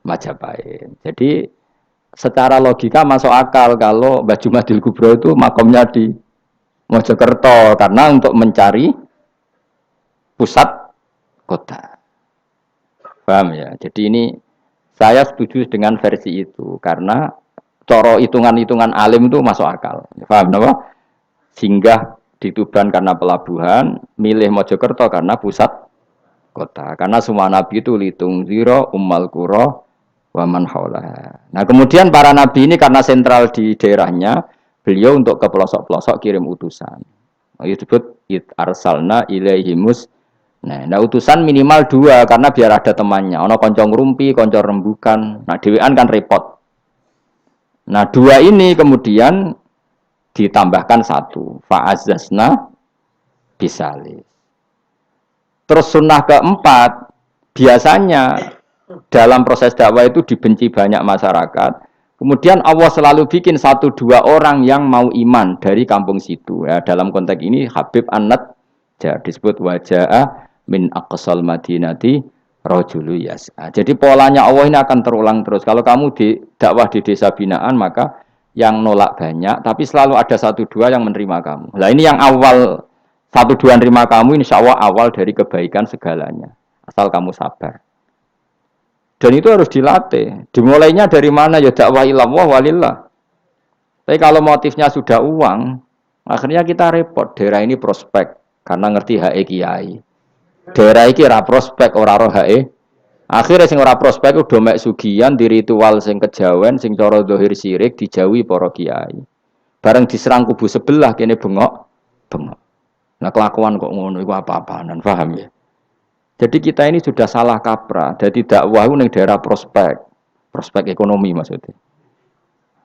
Majapahit. Jadi secara logika masuk akal kalau Mbah Jumadil Kubro itu makomnya di Mojokerto karena untuk mencari pusat kota. Paham ya? Jadi ini saya setuju dengan versi itu karena coro hitungan-hitungan alim itu masuk akal. Paham apa? Singgah di Tuban karena pelabuhan, milih Mojokerto karena pusat kota. Karena semua nabi itu litung ziro ummal qura waman haulaha. Nah, kemudian para nabi ini karena sentral di daerahnya, beliau untuk ke pelosok-pelosok kirim utusan. Itu disebut arsalna ilaihimus. Nah, utusan minimal 2 karena biar ada temannya. Ono konco ngrumpi, konco rembukan. Nah, dhewean kan repot. Nah, 2 ini kemudian ditambahkan 1. Fa'azzasna bisalis. Terus sunnah keempat, biasanya dalam proses dakwah itu dibenci banyak masyarakat. Kemudian Allah selalu bikin 1-2 orang yang mau iman dari kampung situ. Ya, dalam konteks ini Habib An-Nat disebut wajah min aqsal madinati rajulu yas'a. Jadi polanya Allah ini akan terulang terus. Kalau kamu di dakwah di desa binaan maka yang nolak banyak, tapi selalu ada 1-2 yang menerima kamu. Nah ini yang awal 1-2 menerima kamu, insya Allah awal dari kebaikan segalanya. Asal kamu sabar. Dan itu harus dilatih. Dimulainya dari mana? Ya dakwah ilallah walillah. Tapi kalau motifnya sudah uang, akhirnya kita repot. Daerah ini prospek karena ngerti HE kiai. Daerah ini ora prospek ora roh HE. Akhirnya sing ora prospek udah mek sugihan di ritual sing kejawen sing cara zahir syirik dijauhi para kiai. Bareng diserang kubu sebelah kene bengok. Nah kelakuan kok ngono iku apa-apaan, paham ya? Jadi kita ini sudah salah kaprah. Jadi dakwah ning daerah prospek ekonomi maksudnya.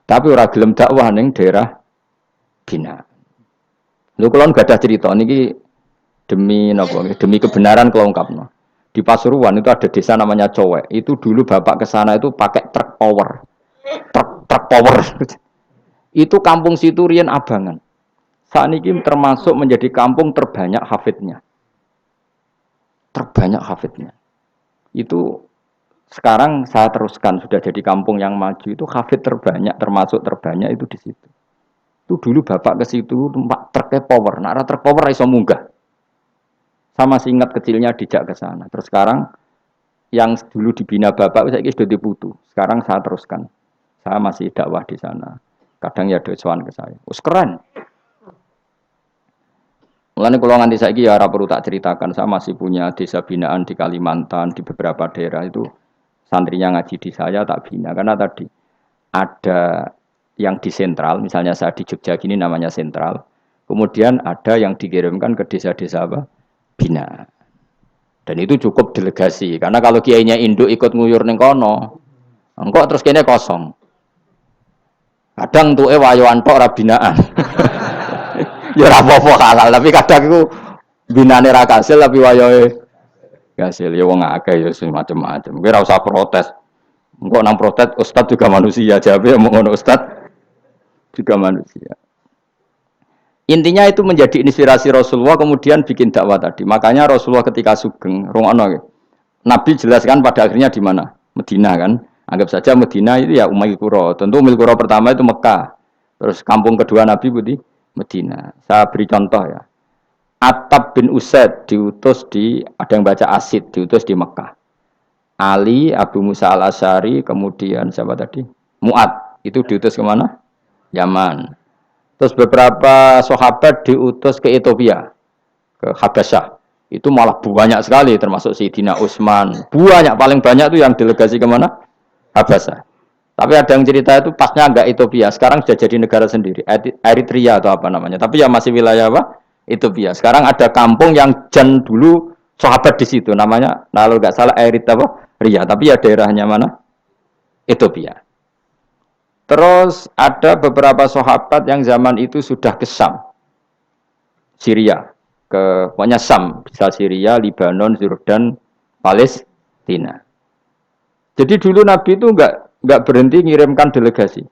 Tapi ora gelem dakwah ning daerah bina. Lho kula gak ada cerita niki demi napa? Demi kebenaran kula ungkapno. Di Pasuruan itu ada desa namanya Cowek. Itu dulu bapak ke sana itu pakai truk power. Truk power. Itu kampung situ riyen abangan. Saat ini termasuk menjadi kampung terbanyak hafidnya. Itu sekarang saya teruskan sudah jadi kampung yang maju itu hafid terbanyak termasuk terbanyak itu di situ. Itu dulu bapak ke situ tempat truk power, nak truk power iso munggah. Sama masih ingat kecilnya dijak ke sana. Terus sekarang yang dulu dibina bapak saya sudah diputu. Sekarang saya teruskan. Saya masih dakwah di sana. Kadang ya doawan ke saya. Keren. Mulane kalau nganti saiki ya ora perlu tak ceritakan, saya masih punya desa binaan di Kalimantan, di beberapa daerah itu santrinya ngaji di saya tak bina karena tadi ada yang di sentral, misalnya saya di Jogja gini namanya sentral. Kemudian ada yang dikirimkan ke desa-desa apa? Bina. Dan itu cukup delegasi karena kalau kiainya induk ikut nguyur ning kono, engko terus kene kosong. Kadang tuke wayoan tok ora binaan. Ya ora apa-apa halal, tapi kadang iku binane ra kasil tapi wayahe kasil. Ya wong akeh ya macam-macam. Kowe ora usah protes. Engko nang protes ustaz juga manusia, jawabe omong ngono ustaz juga manusia. Intinya itu menjadi inspirasi Rasulullah kemudian bikin dakwah tadi. Makanya Rasulullah ketika sugeng, rungono Nabi jelaskan pada akhirnya di mana? Medina kan. Anggap saja Medina itu ya Umayyah Qura. Tentu Umayyah Qura pertama itu Mekah. Terus kampung kedua Nabi di Medina. Saya beri contoh ya. Attab bin Usaid diutus ada yang baca Asid, diutus di Mekah. Ali, Abu Musa al-Asy'ari, kemudian siapa tadi? Mu'ad, itu diutus kemana? Yaman. Terus beberapa sahabat diutus ke Ethiopia, ke Habasyah. Itu malah banyak sekali, termasuk Sayyidina Utsman. Banyak, paling banyak itu yang delegasi kemana? Habasyah. Tapi ada yang cerita itu pasnya enggak Ethiopia, sekarang sudah jadi negara sendiri, Eritrea atau apa namanya. Tapi ya masih wilayah apa? Ethiopia. Sekarang ada kampung yang jan dulu sahabat di situ, namanya kalau enggak salah Eritrea, tapi ya daerahnya mana? Ethiopia. Terus ada beberapa sahabat yang zaman itu sudah ke Syam, Syria, ke pokoknya Syam, bisa Syria, Lebanon, Jordan, Palestina. Jadi dulu Nabi itu enggak berhenti ngirimkan delegasi.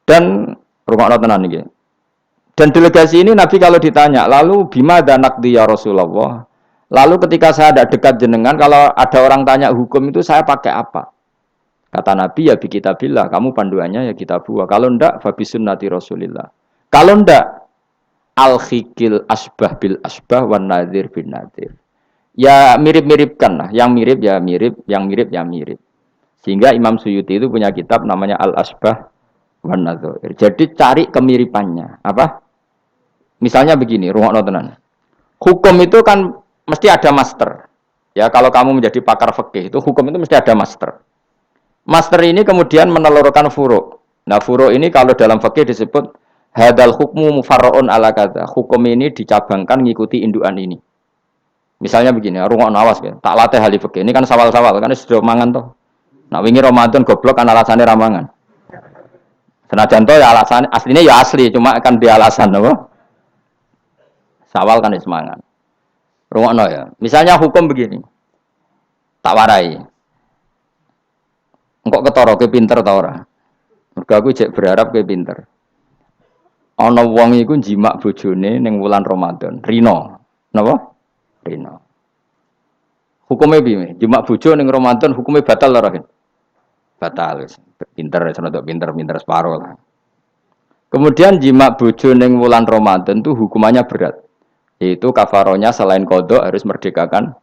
Dan rumah tenan iki. Dan delegasi ini Nabi kalau ditanya, lalu bima danakdi ya Rasulullah. Lalu ketika saya ada dekat jenengan, kalau ada orang tanya hukum itu saya pakai apa? Kata Nabi ya bi kitabillah, kamu panduannya ya kitabullah. Kalau ndak fa bi sunnati Rasulillah. Kalau ndak al-khikil asbah bil asbah wan nadhir bin nadhir. Ya mirip-miripkan lah, yang mirip ya mirip, yang mirip ya mirip. Sehingga Imam Suyuti itu punya kitab namanya Al-Asbah wan Nadhair. Jadi cari kemiripannya. Apa? Misalnya begini, rungokno tenan. Hukum itu kan mesti ada master. Ya, kalau kamu menjadi pakar fikih itu hukum itu mesti ada master. Master ini kemudian menelurkan furu'. Nah, furu' ini kalau dalam fikih disebut hadal hukmu mufarra'un ala kadza. Hukum ini dicabangkan ngikuti indukan ini. Misalnya begini, rungokno awas ya. Tak latih ahli fikih. Ini kan sawal-sawal kan sudah mangan toh. Nah, wingi Ramadan goblok kan alasannya ramangan. Senajan toh ya alasan aslinya ya asli, cuma kan dia alasan apa? Sawal kan semangat. Rungokno ya. Misalnya hukum begini. Tak warai. Engkok ketara kowe pinter ta ora? Mergo aku jek berharap kowe pinter. Ana wong iku njimak bojone ning wulan Ramadan. Rino. Napa? Rino. Hukumnya piye? Njimak bojo ning Ramadan hukumnya batal ora? Batal. Pinter senodok pinter separuh lah. Kemudian njimak bojo ning wulan Ramadan itu hukumannya berat. Yaitu kafaronya selain qadha harus merdekakan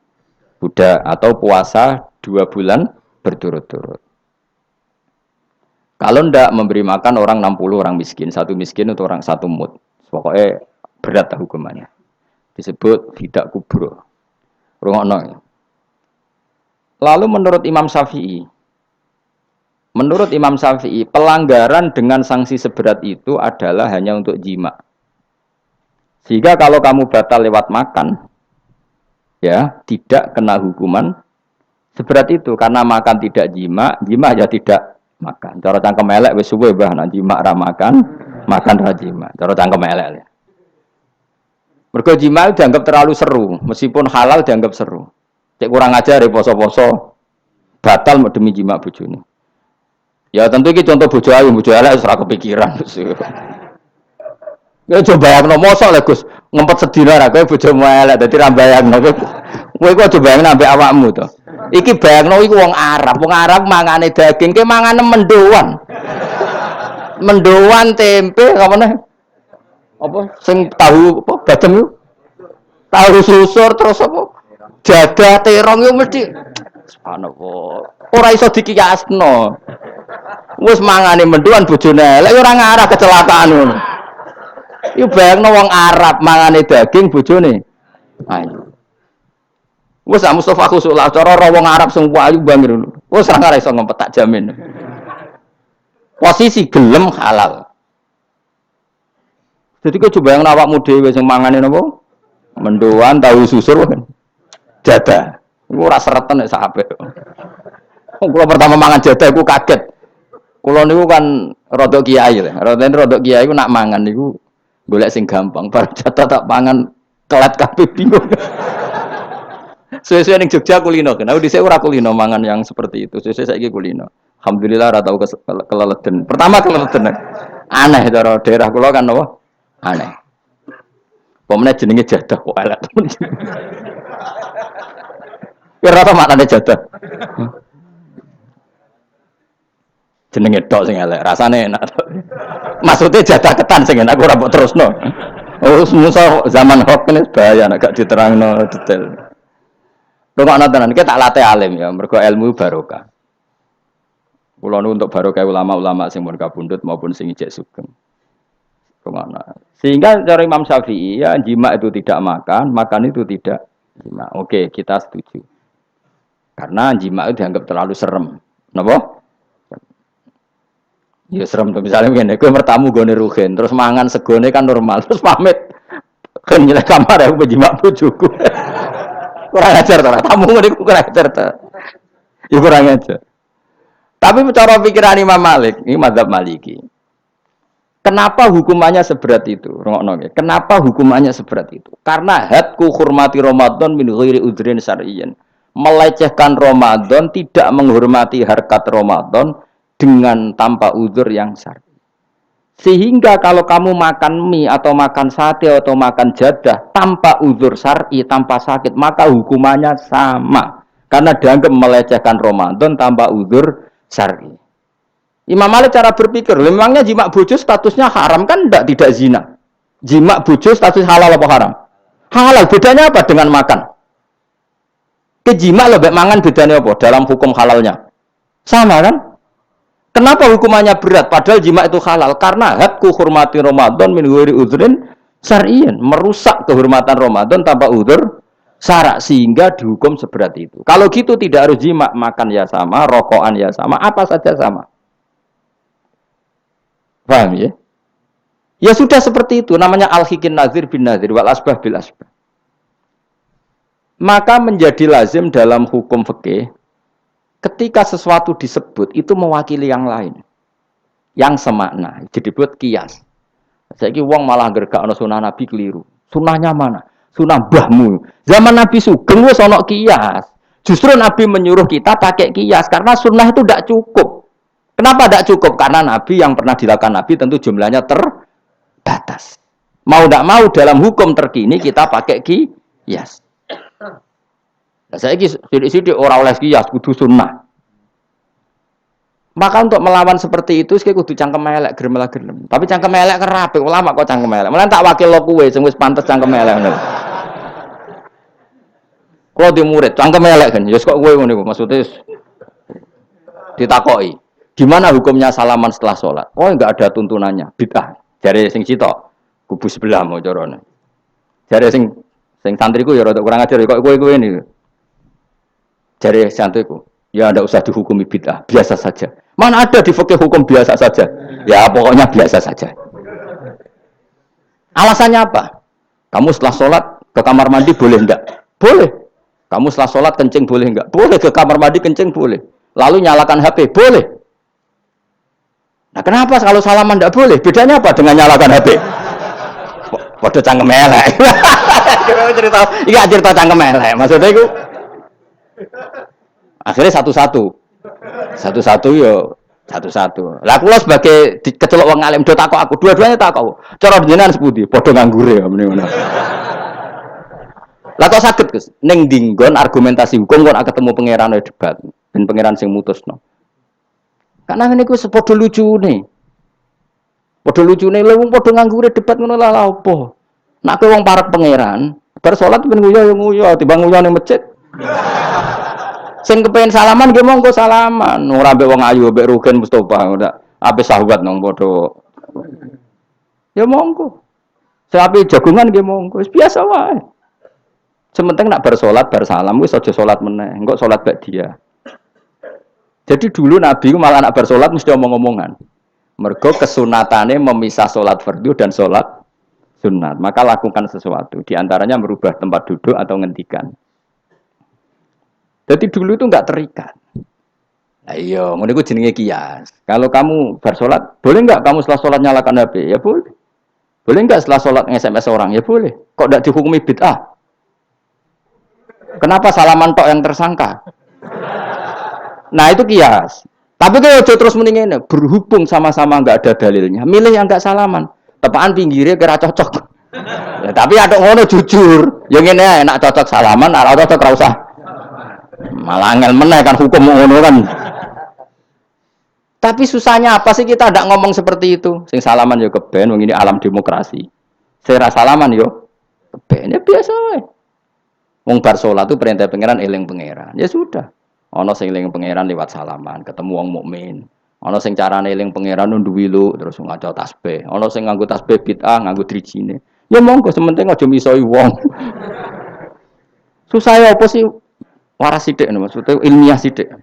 budak atau puasa 2 bulan berturut-turut. Kalau ndak memberi makan orang 60 orang miskin, satu miskin untuk orang satu mud. Pokoknya berat hukumannya. Disebut tidak kubro. Rungokno. Lalu menurut Imam Syafi'i, pelanggaran dengan sanksi seberat itu adalah hanya untuk jima. Sehingga kalau kamu batal lewat makan, ya tidak kena hukuman seberat itu karena makan tidak jima ya tidak makan. Cara cangkem elek wis suwe bah nang jima ra makan ra jima. Cara cangkem elek. Mergo jima dianggap terlalu seru, meskipun halal dianggap seru. Cek kurang ajar poso-poso batal demi jima bojone. Ya tentu iki contoh bojo ayu elek wis ora kepikiran. Ya coba bayangno mosok lho Gus, ngempet sedina ra kowe bojomu elek dadi ra bayangno. Kowe kok coba bayangno ambek awakmu to. Iki bayangno iku wong Arab mangane daging, ke mangane mendoan. Mendoan tempe apa meneh? Apa sing tahu apa badem yo? Tahu susur terus apa? Jadah terong yo mesti subhanallah. Ora iso dikiyasno. Wis mangane mendoan bojone elek ora ngarah kecelakaan ngono. Iku bayangno wong Arab mangane daging bojone ayu. Wes Mustafa khusuk lah cara wong Arab sing ayu banget ngono. Wes ora iso ngempet tak jamin. Posisi gelem halal. Jadi kok coba yang awakmu dhewe sing mangane napa? Mendoan tahu susur kan. Jadah. Iku ora sereten nek sahabat. Kula pertama mangan jadah iku kaget. Kula niku kan rada kiai lho. Rada kiai iku nak mangan niku golek sing gampang. Bar jadah tak pangan kelet kabeh bingung. Sesuai ning Jogja kulino kan. Aku dhisik ora kulino mangan yang seperti itu. Sesuai saiki kulino. Alhamdulillah ora tau keleleden. Pertama keleleden. Aneh cara daerah kula kan apa? Aneh. Pomene jenenge jadah kok elek. Kira apa maknane jadah? Jenenge tok sing elek, rasane enak. Maksudnya jadah ketan sing enak ora mbok terusno. Oh, musa zaman hoax ini bahaya nek gak diterangno detail. Rungokno tenan, iki tak latih alim ya, mergo ilmu barokah. Kula nu untuk barokah ulama-ulama sing mun kabundut maupun sing ijek sugeng. Rungokno. Sehingga cara Imam Syafi'i ya jima itu tidak makan, makan itu tidak jima. Oke, kita setuju. Karena jima itu dianggap terlalu serem. Napa? Ya serem tuh misalnya begini, gue bertamu gue neruhin, terus mangan segone kan normal, terus pamit, kan nyelek kamar ya, gue jimak bujuku, kurang ajar tuh, tamu gue kurang ajar tuh, ya kurang ajar. Tapi cara pikiran Imam Malik, ini mazhab Maliki, kenapa hukumannya seberat itu? Kenapa hukumannya seberat itu? Karena hadku hormati Ramadan min ghairi udhrin syar'iyyin, melecehkan Ramadan, tidak menghormati harkat Ramadan dengan tanpa uzur yang syar'i. Sehingga kalau kamu makan mie atau makan sate atau makan jadah tanpa uzur syar'i, tanpa sakit, maka hukumannya sama. Karena dianggap melecehkan Ramadan tanpa uzur syar'i. Imam Malik cara berpikir, memangnya jima bojo statusnya haram kan tidak zina. Jima bojo status halal apa haram? Halal, bedanya apa dengan makan? Kejima lebih mangan bedanya apa dalam hukum halalnya? Sama kan? Kenapa hukumannya berat? Padahal jima itu halal. Karena hakku hormati Ramadan min ghairi udhrin syar'iyyin, merusak kehormatan Ramadan tanpa uzur syara' sehingga dihukum seberat itu. Kalau gitu tidak harus jima, makan ya sama, rokokan ya sama, apa saja sama. Paham ya? Ya sudah seperti itu, namanya al-hikin nazir bin nazir wal asbah bil asbah. Maka menjadi lazim dalam hukum fikih ketika sesuatu disebut itu mewakili yang lain, yang semakna, jadi buat kias. Saiki wong malah gergak ana sunah Nabi keliru. Sunahnya mana? Sunah mbahmu. Zaman Nabi Sugeng wis ana kias. Justru Nabi menyuruh kita pakai kias karena sunnah itu tidak cukup. Kenapa tidak cukup? Karena Nabi yang pernah dilakukan Nabi tentu jumlahnya terbatas. Mau tidak mau dalam hukum terkini kita pakai kias. Nah, saya sidik-sidik orang oleh kias kudu sunnah. Maka untuk melawan seperti itu saya kudu cangkem elek gerem. Tapi cangkem elek kerapi ulama kok cangkem elek. Malah tak wakil lo kuwe sing wis pantes cangkem elek ngono. Kalau di murid cangkem elek kan, ya kok kowe ngono iku maksudnya ditakoki. Gimana hukumnya salaman setelah sholat? Oh enggak ada tuntunannya, bid'ah. Jare sing sitok kubu sebelah mau carane. Jare sing santriku ya rada kurang ajar kok kowe ini. Jare santriku, ya ndak usah dihukumi bid'ah, biasa saja. Mana ada di fikih hukum biasa saja? Ya pokoknya biasa saja. Alasannya apa? Kamu setelah sholat ke kamar mandi boleh enggak? Boleh. Kamu setelah sholat kencing boleh enggak? Boleh. Ke kamar mandi kencing boleh. Lalu nyalakan HP boleh. Nah kenapa kalau salaman enggak boleh? Bedanya apa dengan nyalakan HP? Waduh cangkem elek. Iya cerita cangkem elek. Maksudnya itu akhirnya satu-satu yo satu-satu. Lah kula sebagai kecelok wong alim do takok aku, dua-duanya takok. Cara jenengan sepundi? Padha nganggure ya mrene. Lah kok saged Gus ning dinggon argumentasi hukum kok ketemu pangeran debat ben pangeran sing mutusno. Karena niku sepadha lucune. Padha lucune lho wong padha nganggure debat ngono lah apa. Nek kowe wong parek pangeran, bar salat ben nguyu yo nguyu timbang nguyu ning masjid. Sing kepengin salaman nggih monggo salaman. Ora mbek wong ayu mbek Rugen Mustofa ndak ape sahabat nang padha. Ya monggo. Sing ape jagungan nggih monggo. Wis biasa wae. Sementing nak bar salat bar salam wis aja salat meneh. Engko salat bak dia. Jadi dulu Nabi malah nak bar salat mesti omong-omongan. Mergo kesunatane memisah salat fardu dan salat sunat. Maka lakukan sesuatu. Di antaranya merubah tempat duduk atau ngendikan. Jadi dulu itu enggak terikat. Nah, iya, ngono iku jenenge kias. Kalau kamu bersolat, boleh enggak kamu setelah sholat nyalakan HP? Ya boleh. Boleh enggak setelah sholat nge-SMS orang? Ya boleh. Kok enggak dihukumi bid'ah? Kenapa salaman tok yang tersangka? Nah, itu kias. Tapi kalau terus mendingin berhubung sama-sama enggak ada dalilnya, milih yang enggak salaman. Tepaan pinggirnya kira cocok. Ya, tapi ada ngono jujur. Yang ini enak cocok salaman, ora cocok ora usah. Malah angel meneh kan hukum ngono kan. Tapi susahnya apa sih kita tidak ngomong seperti itu? Sing salaman yo keben, wong ini alam demokrasi. Saya salaman yo keben ya biasa wae. Wong bar salat itu perintah pangeran eling pangeran. Ya sudah. Ana sing eling pangeran lewat salaman, ketemu wong mukmin. Ana sing carane eling pangeran nduwi lu terus ngaca tasbih. Ana sing nganggo tasbih bid'ah, nganggo drijine. Ya monggo sementing aja misoi wong. Susah ya apa sih? Waras sithik maksudnya ilmiah sithik.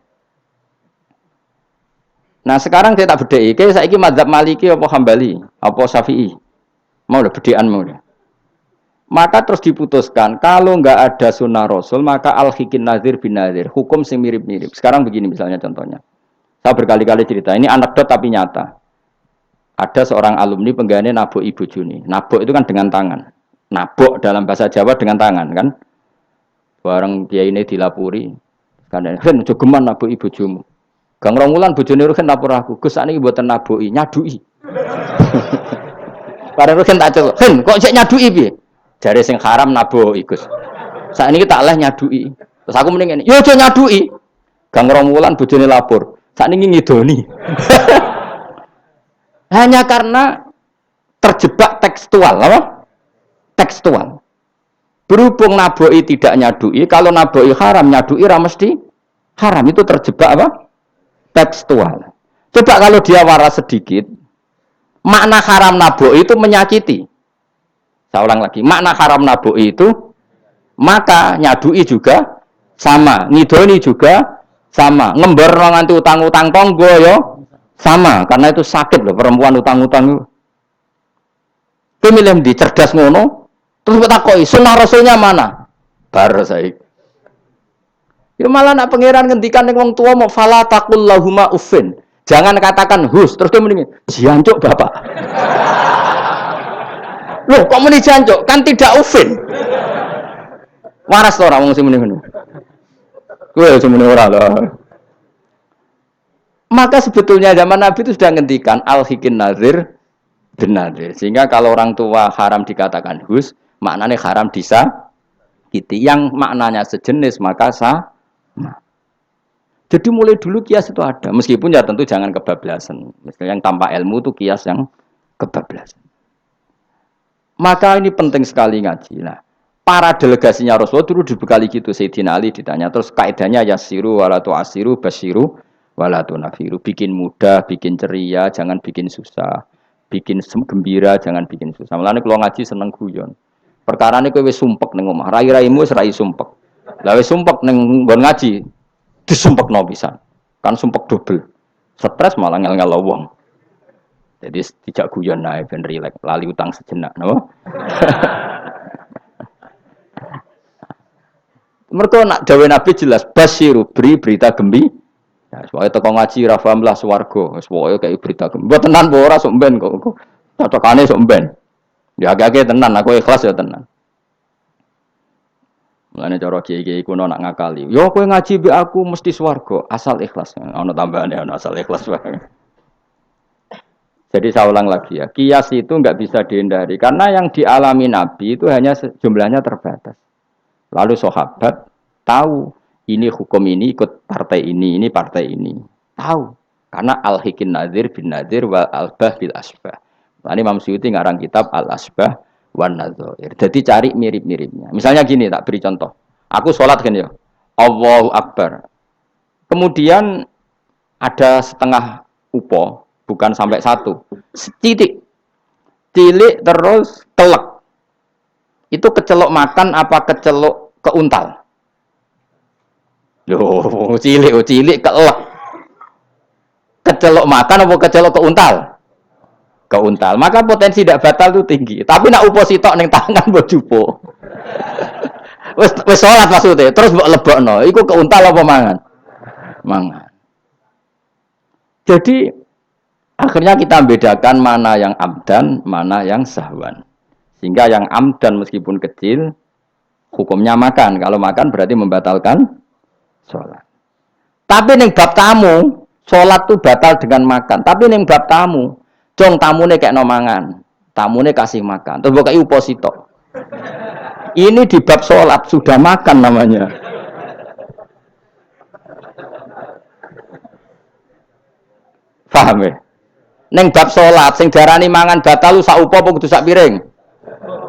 Nah sekarang saya tak bedai, kayak saya ini mazhab Maliki apa Hambali, apa Syafi'i, mau udah bedean mau udah. Maka terus diputuskan kalau nggak ada sunnah Rasul maka al-hikin nazir bin nazir, hukum sing mirip-mirip. Sekarang begini misalnya contohnya, saya berkali-kali cerita, ini anekdot tapi nyata. Ada seorang alumni penggaweane nabok ibu Juni, nabok itu kan dengan tangan, nabok dalam bahasa Jawa dengan tangan kan. Bareng dia ini dilapuri, karena kan jogeman nabok ibu Jumu. Gang Romulan bojone Ruhin lapor aku, Gus sakniki mboten naboki, nyaduki. Bareng Ruhin tak celuk, "Hen, kok cek nyaduki piye?" Jare sing haram naboki, Gus. Sakniki tak leh nyaduki. Terus aku mending ngene, "Yo aja nyaduki." Gang Romulan bojone lapor, sakniki ngidoni. Hanya karena terjebak tekstual, apa? Tekstual. Berhubung naboki tidak nyaduki, kalau naboki haram, nyaduki ra mesti haram, itu terjebak apa? Tekstual. Coba kalau dia waras sedikit, makna haram naboi itu menyakiti. Saya ulang lagi, makna haram naboi itu maka nyadui juga sama, ngidoni juga sama, ngember nganti utang-utang tonggo yo sama, karena itu sakit loh perempuan utang-utang. Pemilih di cerdas ngono, terus bertakoi, sunnah rasulnya mana? Bar saya. Ya malah nak pangeran ngendikan ning wong tua mau fala taqul lahuma uffin. Jangan katakan hus, terus dia mendingin jancuk Bapak. Loh, kok muni jancuk? Kan tidak uffin. Waras to ora wong sing muni ngono. Kowe aja muni ora lho. Maka sebetulnya zaman Nabi itu sudah ngendikan al-hikin nazir bin nazir. Sehingga kalau orang tua haram dikatakan hus, maknanya haram disakiti. Yang maknanya sejenis maka sah. Nah, jadi mulai dulu kias itu ada, meskipun ya tentu jangan kebablasan. Misalnya yang tanpa ilmu itu kias yang kebablasan. Maka ini penting sekali ngaji. Nah, para delegasinya Rasulullah dulu dibekali gitu. Sayyidina Ali ditanya, terus kaidahnya yasiru walatu asiru basiru walatu nafiru. Bikin mudah, bikin ceria, jangan bikin susah. Bikin gembira, jangan bikin susah. Mulane kalau ngaji seneng guyon. Perkara ini kowe wis sumpek ning omah, rai-raimu wis rai sumpek. Lah wis sumpek ning nggon ngaji disumpekno pisan. Kan sumpek double. Stres malah ngel-ngel wong. Jadi tidak guyon nae ben rileks, lali utang sejenak, napa? Mergo nak dawuh Nabi jelas basyiru beri berita gembira. Ya soalnya teko ngaji ra paham lah swarga, wis pokoke kayak berita gembira. Tenan apa ora sok mben kok. Cocokane sok mben. Ya agak-agak tenan, aku ikhlas ya tenan. Mulane cara kiai-kiai kuno nak ngakali. Yo kowe ngaji be aku mesti swarga, asal ikhlas. Ana tambahane ana asal ikhlas wae. Jadi saya ulang lagi ya, kias itu enggak bisa dihindari karena yang dialami Nabi itu hanya jumlahnya terbatas. Lalu sahabat tahu ini hukum ini ikut partai ini partai ini. Tahu karena al-hikin nazir bin nazir wal albah bil asbah. Ini Imam Suyuti ngarang kitab al-asbah wan nadzair. Jadi cari mirip-miripnya. Misalnya gini, tak beri contoh. Aku sholat kan ya. Allahu Akbar. Kemudian ada setengah upo, bukan sampai satu. Titik. Cilik terus telek. Itu kecelok makan apa kecelok keuntal? Loh, cilik kelek. Kecelok makan apa kecelok keuntal? Keuntal, maka potensi tidak batal itu tinggi. Tapi nak upo sitok ning tangan mbok jupo. wis salat maksudnya, terus mbok lebokno, iku keuntal apa mangan? Mangan. Jadi akhirnya kita bedakan mana yang amdan, mana yang sahwan. Sehingga yang amdan meskipun kecil hukumnya makan. Kalau makan berarti membatalkan salat. Tapi ning bab tamu, salat itu batal dengan makan. Tapi ning bab tamu Jong tamune kayak nomangan, tamune kasih makan. Terus bukai uposito. Ini di bab sholat sudah makan namanya. Paham ya? Neng bab salat sing darani mangan batal sak upo apa kudu sak piring?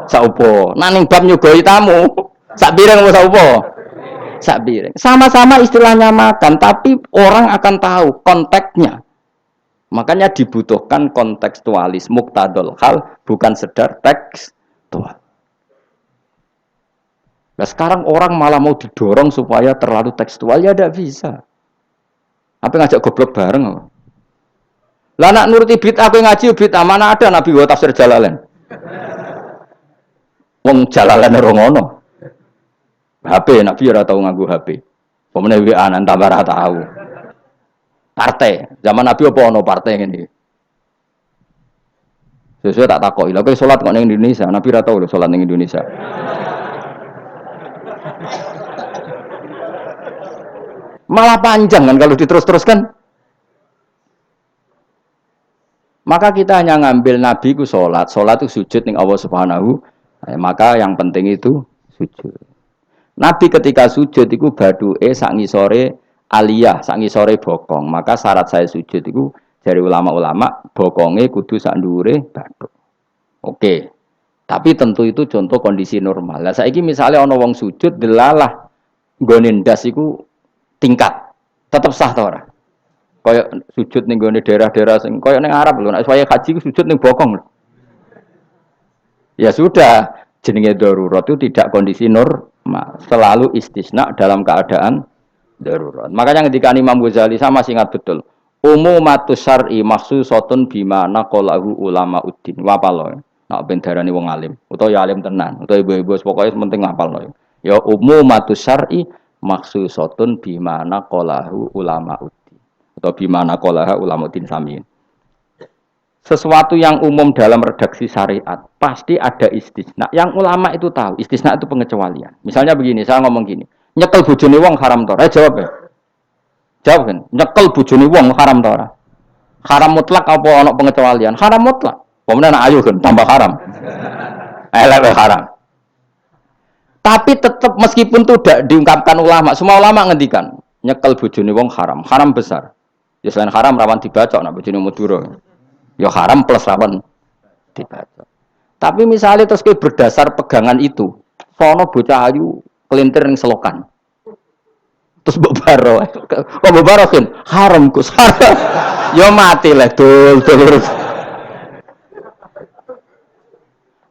Sak upo. Nah ning bab nyugoi tamu sak piring apa sak upo? Sak piring. Sama-sama istilahnya makan, tapi orang akan tahu konteksnya. Makanya dibutuhkan kontekstualis muktadul hal, bukan sedar tekstual. Nah sekarang orang malah mau didorong supaya terlalu tekstual, ya tidak bisa. Apa ngajak goblok bareng? Lah nak nuruti bid'ah kowe ngaji bid'ah, mana ada Nabi wa tafsir Jalalain. Wong Jalalain ora ngono. HP Nabi ora tau nganggo HP. Pemene WA nan tambah ora tau. Partai, zaman Nabi apa ono partai ngene iki. Sesuai tak takoki. Lha kowe salat kok ning Indonesia, Nabi ora tau lho salat ning Indonesia. Malah panjang kan kalau diterus-teruskan. Maka kita hanya ngambil Nabi ku sholat itu sujud ning Allah Subhanahu. Maka yang penting itu sujud. Nabi ketika sujud itu baduke sak ngisore aliyah, sak ngisore bokong. Maka syarat saya sujud itu dari ulama-ulama bokonge kudu sak ndhuure bathuk. Oke. Tapi tentu itu contoh kondisi normal. Lah saiki misalnya ana wong sujud delalah nggone ndas iku tingkat. Tetap sah ta ora? Kaya sujud ning gone daerah-daerah sing kaya ning Arab lho, nek saya haji sujud ning bokong lho. Ya sudah, jenenge darurat itu tidak kondisi normal, selalu istisna dalam keadaan darurat. Makanya ketika Imam Ghazali sama ingat betul, umumatus syar'i makhsusatun bima naqalahu ulama uddin. Wapalo. Nek ben darani wong alim, utawa ya alim tenan, utawa ibu-ibu pokoke penting ngapalno. Ya umumatus syar'i makhsusatun bima naqalahu ulama uddin. Atau bimana qolaha ulamaudin samiin. Sesuatu yang umum dalam redaksi syariat pasti ada istisna. Yang ulama itu tahu, istisna itu pengecualian. Misalnya begini, saya ngomong gini, nyekel bojone wong haram ta ora? Jawab ya. Jawab kan, nyekel bojone wong haram ta ora? Haram mutlak apa ana pengecualian? Haram mutlak. Pemenang ayo kan tambah haram. Elek haram. Tapi tetap meskipun itu tidak diungkapkan ulama, semua ulama ngendikan nyekel bojone wong haram, haram besar. Ya selain haram rawan dibacok nak bojone Madura. Ya haram plus rawan dibacok. Tapi misalnya terus berdasar pegangan itu, sono bocah ayu kelintir ning selokan. Terus mbok baro. Kok mbok baro kan haram Gus. Ya mati lah dul.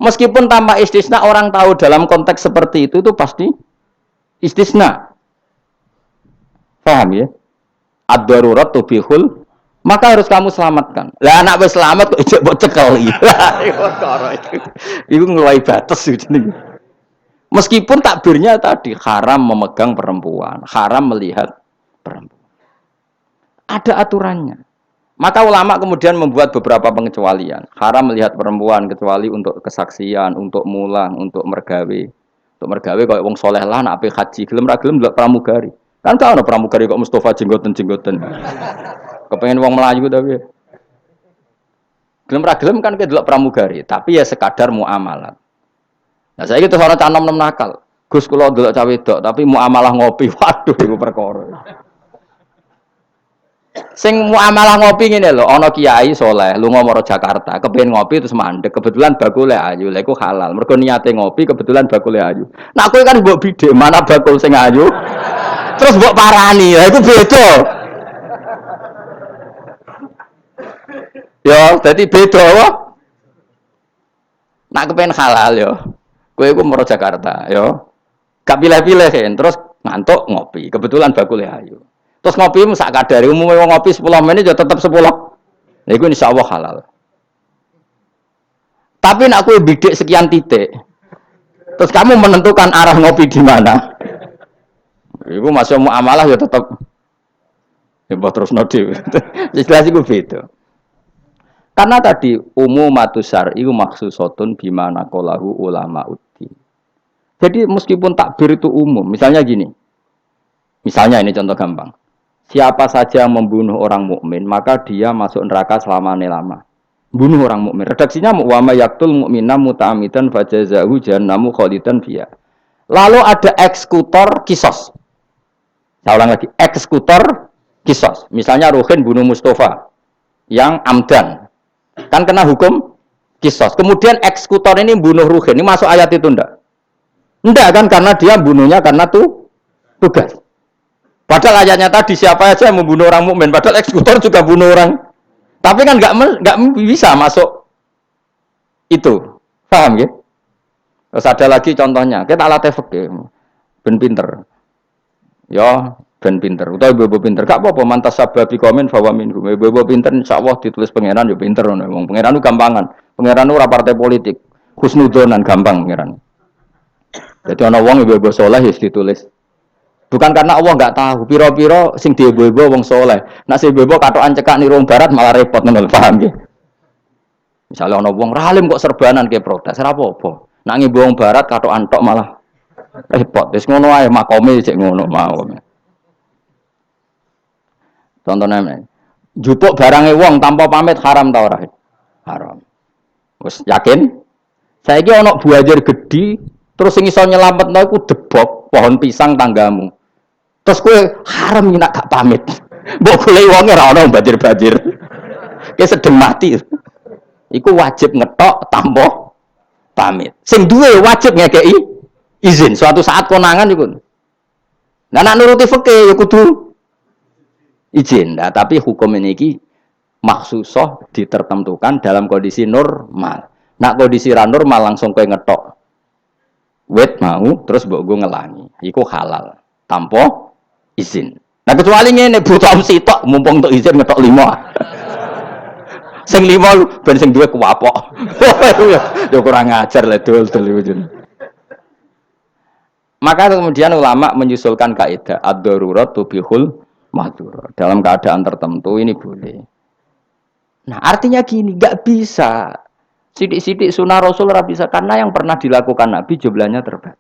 Meskipun tanpa istisna orang tahu dalam konteks seperti itu pasti istisna. Paham ya? Ad-darurat tubihul, maka harus kamu selamatkan. Lah anak wis selamat kok ijek mbok cekel iki. Iku ngeluai batas jenenge. Meskipun takbirnya tadi haram memegang perempuan, haram melihat perempuan. Ada aturannya. Maka ulama kemudian membuat beberapa pengecualian. Haram melihat perempuan kecuali untuk kesaksian, untuk mulang, untuk mergawe. Untuk mergawe kaya wong saleh lah nek ape haji, gelem ra gelem ndelok pramugari. Kan kau ada pramugari kok Mustafa jenggoten. Kepengen wong Melayu tapi. Gelem ra gelem kan ke delok pramugari, tapi ya sekadar muamalah. Nah saiki terus ana canom nem nakal. Gus kula delok cah wedok tapi muamalah ngopi. Waduh iku perkara. Sing muamalah ngopi ngene lho, ana kiai saleh lunga maro Jakarta, kepengin ngopi terus mandek, kebetulan bakule ayu. Lha iku halal. Mergo niate ngopi kebetulan bakule ayu. Nah kowe kan mbok bidhe mana bakul sing ayu. Terus mbok parani, ya itu beda. Ya, dadi beda wae. Nak kepen halal ya. Kowe iku maro Jakarta, ya. Gak pilih-pilih kan, terus ngantuk ngopi. Kebetulan bakule ayu. Terus ngopi sak kadare, umume wong ngopi 10 menit ya tetep 10. Lha iku insyaallah halal. Tapi nak kowe bidik sekian titik. Terus kamu menentukan arah ngopi di mana? Iku masuk muamalah ya tetap ya terus nodi. Jelas iku beda. Karena tadi umumatus syar'i makhsusatun bima naqalahu ulama uddin. Jadi meskipun takbir itu umum, misalnya gini. Misalnya ini contoh gampang. Siapa saja yang membunuh orang mukmin, maka dia masuk neraka selama-lama. Bunuh orang mukmin. Redaksinya wa may yaqtul mu'mina muta'ammidan fajazahu jahannamu khalidan fiha. Lalu ada eksekutor kisos. Saya ulang lagi, eksekutor kisos. Misalnya Ruhin bunuh Mustafa. yang amdan. Kan kena hukum kisos. Kemudian eksekutor ini bunuh Ruhin. Ini masuk ayat itu ndak? Ndak kan karena dia bunuhnya karena tugas. Padahal ayatnya tadi siapa aja yang membunuh orang mukmin. Padahal eksekutor juga bunuh orang. Tapi kan nggak bisa masuk itu. Paham ya? Terus ada lagi contohnya. Kita alat fikih. Ben pinter. Ya, ben pinter. Utawa ibu pinter. Gak apa-apa mantas sababi komen bahwa minhum. Ibu pinter insyaallah ditulis pangeran yo pinter ngono. Wong pangeran itu gampangan. Pangeran itu ora partai politik. Husnudzon gampang pangeran. Jadi ana wong ibu saleh wis ditulis. Bukan karena Allah nggak tahu, piro-piro sing diebo-ebo wong soleh. Nak sing iebo katokan cekak ning rong barat malah repot ngono, paham nggih? Misalnya ana wong ralim kok serbanan ke protes, ora apa-apa. Nak ngibo wong barat katokan tok malah repot. Wis ngono ae makome cek ngono mau. Contohnya, jupuk barange wong tanpa pamit haram ta ora? Haram. Wis yakin? Saiki ana buajar gedhi terus sing iso nyelametno iku debok pohon pisang tanggamu. Terus kowe haram nak gak pamit. Mbok goleki wonge ora ono banjir-banjir. Ki sedeng mati. Iku wajib ngetok tanpa pamit. Sing duwe wajib ngekeki izin. Suatu saat konangan iku. Nah nak nuruti fikih ya kudu izin. Nah, tapi hukum ini iki maksusoh ditertentukan dalam kondisi normal. Nak kondisi ra normal langsung kowe ngetok wet mau terus mbok go ngelangi. Iku halal tanpa izin. Nah kecuali ngene butuh opsi tok mumpung untuk izin ngetok 5. Sing 5 ben sing duwe kuwapok. Ya kurang ajar le dol. Maka kemudian ulama menyusulkan kaidah ad-darurat tubihul mahdzur. Dalam keadaan tertentu ini boleh. Nah, artinya gini, enggak bisa. Sidik-sidik sunah Rasul ora bisa karena yang pernah dilakukan Nabi jumlahnya terbatas.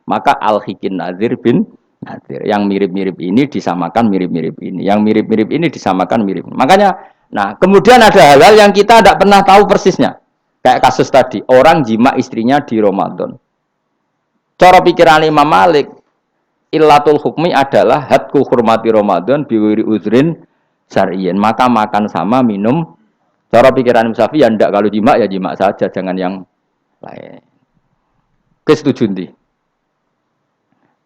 Maka al-hikin nadzir bin nadir. Yang mirip-mirip ini disamakan mirip-mirip ini. Yang mirip-mirip ini disamakan mirip. Makanya, nah kemudian ada hal-hal yang kita tidak pernah tahu persisnya. Kayak kasus tadi, orang jima istrinya di Ramadan. Cara pikiran Imam Malik, illatul hukmi adalah hadku hurmati Ramadan biwiri uzrin syar'iyyin. Maka makan sama minum. Cara pikiran Imam Syafi'i ya ndak, kalau jima ya jima saja, jangan yang lain. Kesetuju ndi?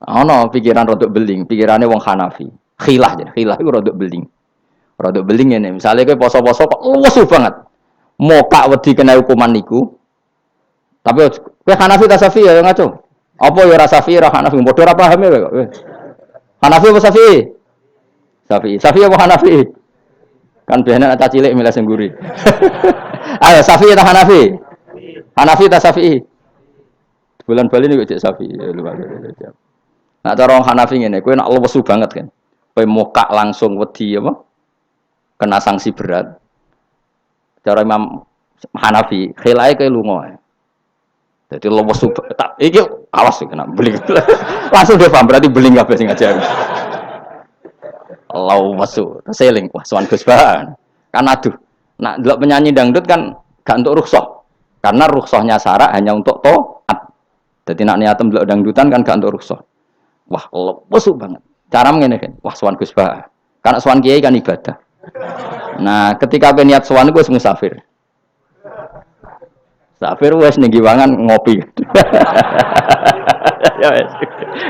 Ono pikiran rodok beling, pikirannya wong Hanafi. Khilah iku rodok beling. Rodok beling ngene, misale kowe poso-poso kok lesu banget. Mokak wedi kena hukuman niku. Tapi kowe Hanafi ta Syafi'i ya ngaco. Apa ya ora Syafi'i ora Hanafi, padha ora paham ya kok. Hanafi apa Syafi'i? Syafi'i apa Hanafi? Kan biasanya anak cilik milih sengguri. Ayo Syafi'i ta Hanafi? Hanafi ta Syafi'i? Bulan Bali niku cek Syafi'i. Nah, cara orang Hanafi ngene, kowe nak lesu banget kan. Kowe mokak langsung wedi apa? Kena sanksi berat. Cara Imam Hanafi, khilae kowe lunga. Dadi lesu tak iki awas kena beling. Langsung dia paham berarti beling kabeh sing ngajar. Allah masuk, seling wah sowan Gus Bahan. Kan aduh, nak ndelok penyanyi dangdut kan gak untuk rukhsah. Karena rukhsahnya syarak hanya untuk taat. Dadi nak niatem ndelok dangdutan kan gak untuk rukhsah. Wah, lesu banget. Cara ngene kan. Wah, sowan Gus Bah. Karena sowan kiai kan ibadah. Nah, ketika kowe niat sowan gue musafir. Musafir wis ning giwangan ngopi. Ya wis.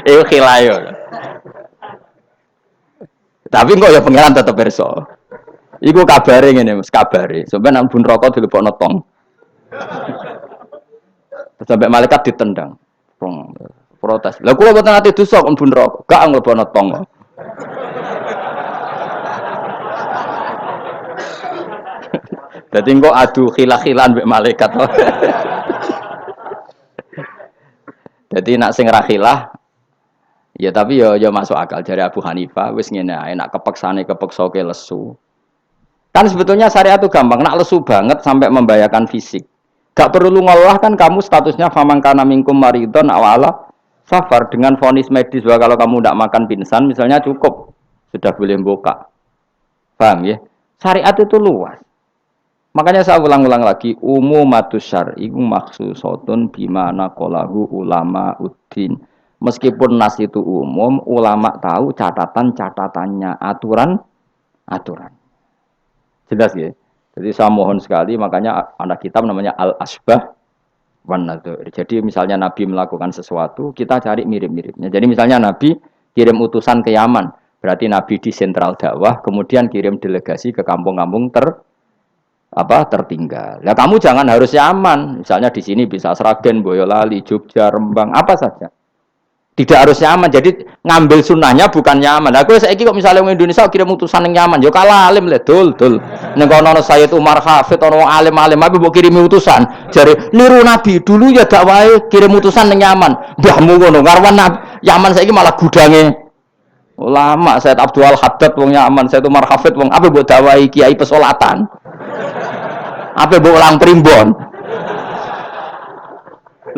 Iku khilayo. Tapi kok ya pangeran tetep pirsa. Iku kabare ngene, Mas, kabare. Sampeyan nang bun rokok dilebokno tong. Sampai malaikat ditendang. Protes. Lah kula mboten ate dosa kok bun rokok. Gak nglebono tong. Dadi engko adu khilah-khilan mbek malaikat. Dadi nak sing ra khilah ya tapi ya masuk akal dari Abu Hanifah wis ngene ae nak kepeksane kepeksa ke lesu. Kan sebetulnya syariat itu gampang, nak lesu banget sampai membahayakan fisik. Gak perlu ngolah kan kamu statusnya famangkana minkum maridon awala safar dengan vonis medis bahwa kalau kamu tidak makan pingsan misalnya cukup sudah boleh buka. Paham ya? Syariat itu luas. Makanya saya ulang-ulang lagi umumatus syar'i maksusotun bimana qalahu ulama uddin. Meskipun nas itu umum, ulama tahu catatan-catatannya, aturan. Jelas ya. Jadi saya mohon sekali, makanya anak kitab namanya Al-Asbah wan Nadzair. Jadi misalnya Nabi melakukan sesuatu, kita cari mirip-miripnya. Jadi misalnya Nabi kirim utusan ke Yaman, berarti Nabi di sentral dakwah, kemudian kirim delegasi ke kampung-kampung tertinggal. Nah kamu jangan harus Yaman. Misalnya di sini bisa Sragen, Boyolali, Jogja, Rembang, apa saja. Tidak harus Yaman. Jadi ngambil sunnahnya bukan Yaman. Aku saiki kok misalnya orang Indonesia kirim utusan yang Yaman, yo kalah alim le dul. Ning kono Sayyid Umar Hafid ono alim-alim tapi mbok kirimi utusan. Jare niru Nabi dulu ya dakwahe kirim utusan ning Yaman. Mbahmu ngono karwan Yaman saiki malah gudange ulama. Sayyid Abdul Haddad wong Yaman, Sayyid Umar Hafid wong apa mbok dakwahi kiai pesolatan. Apa mbok ulang primbon.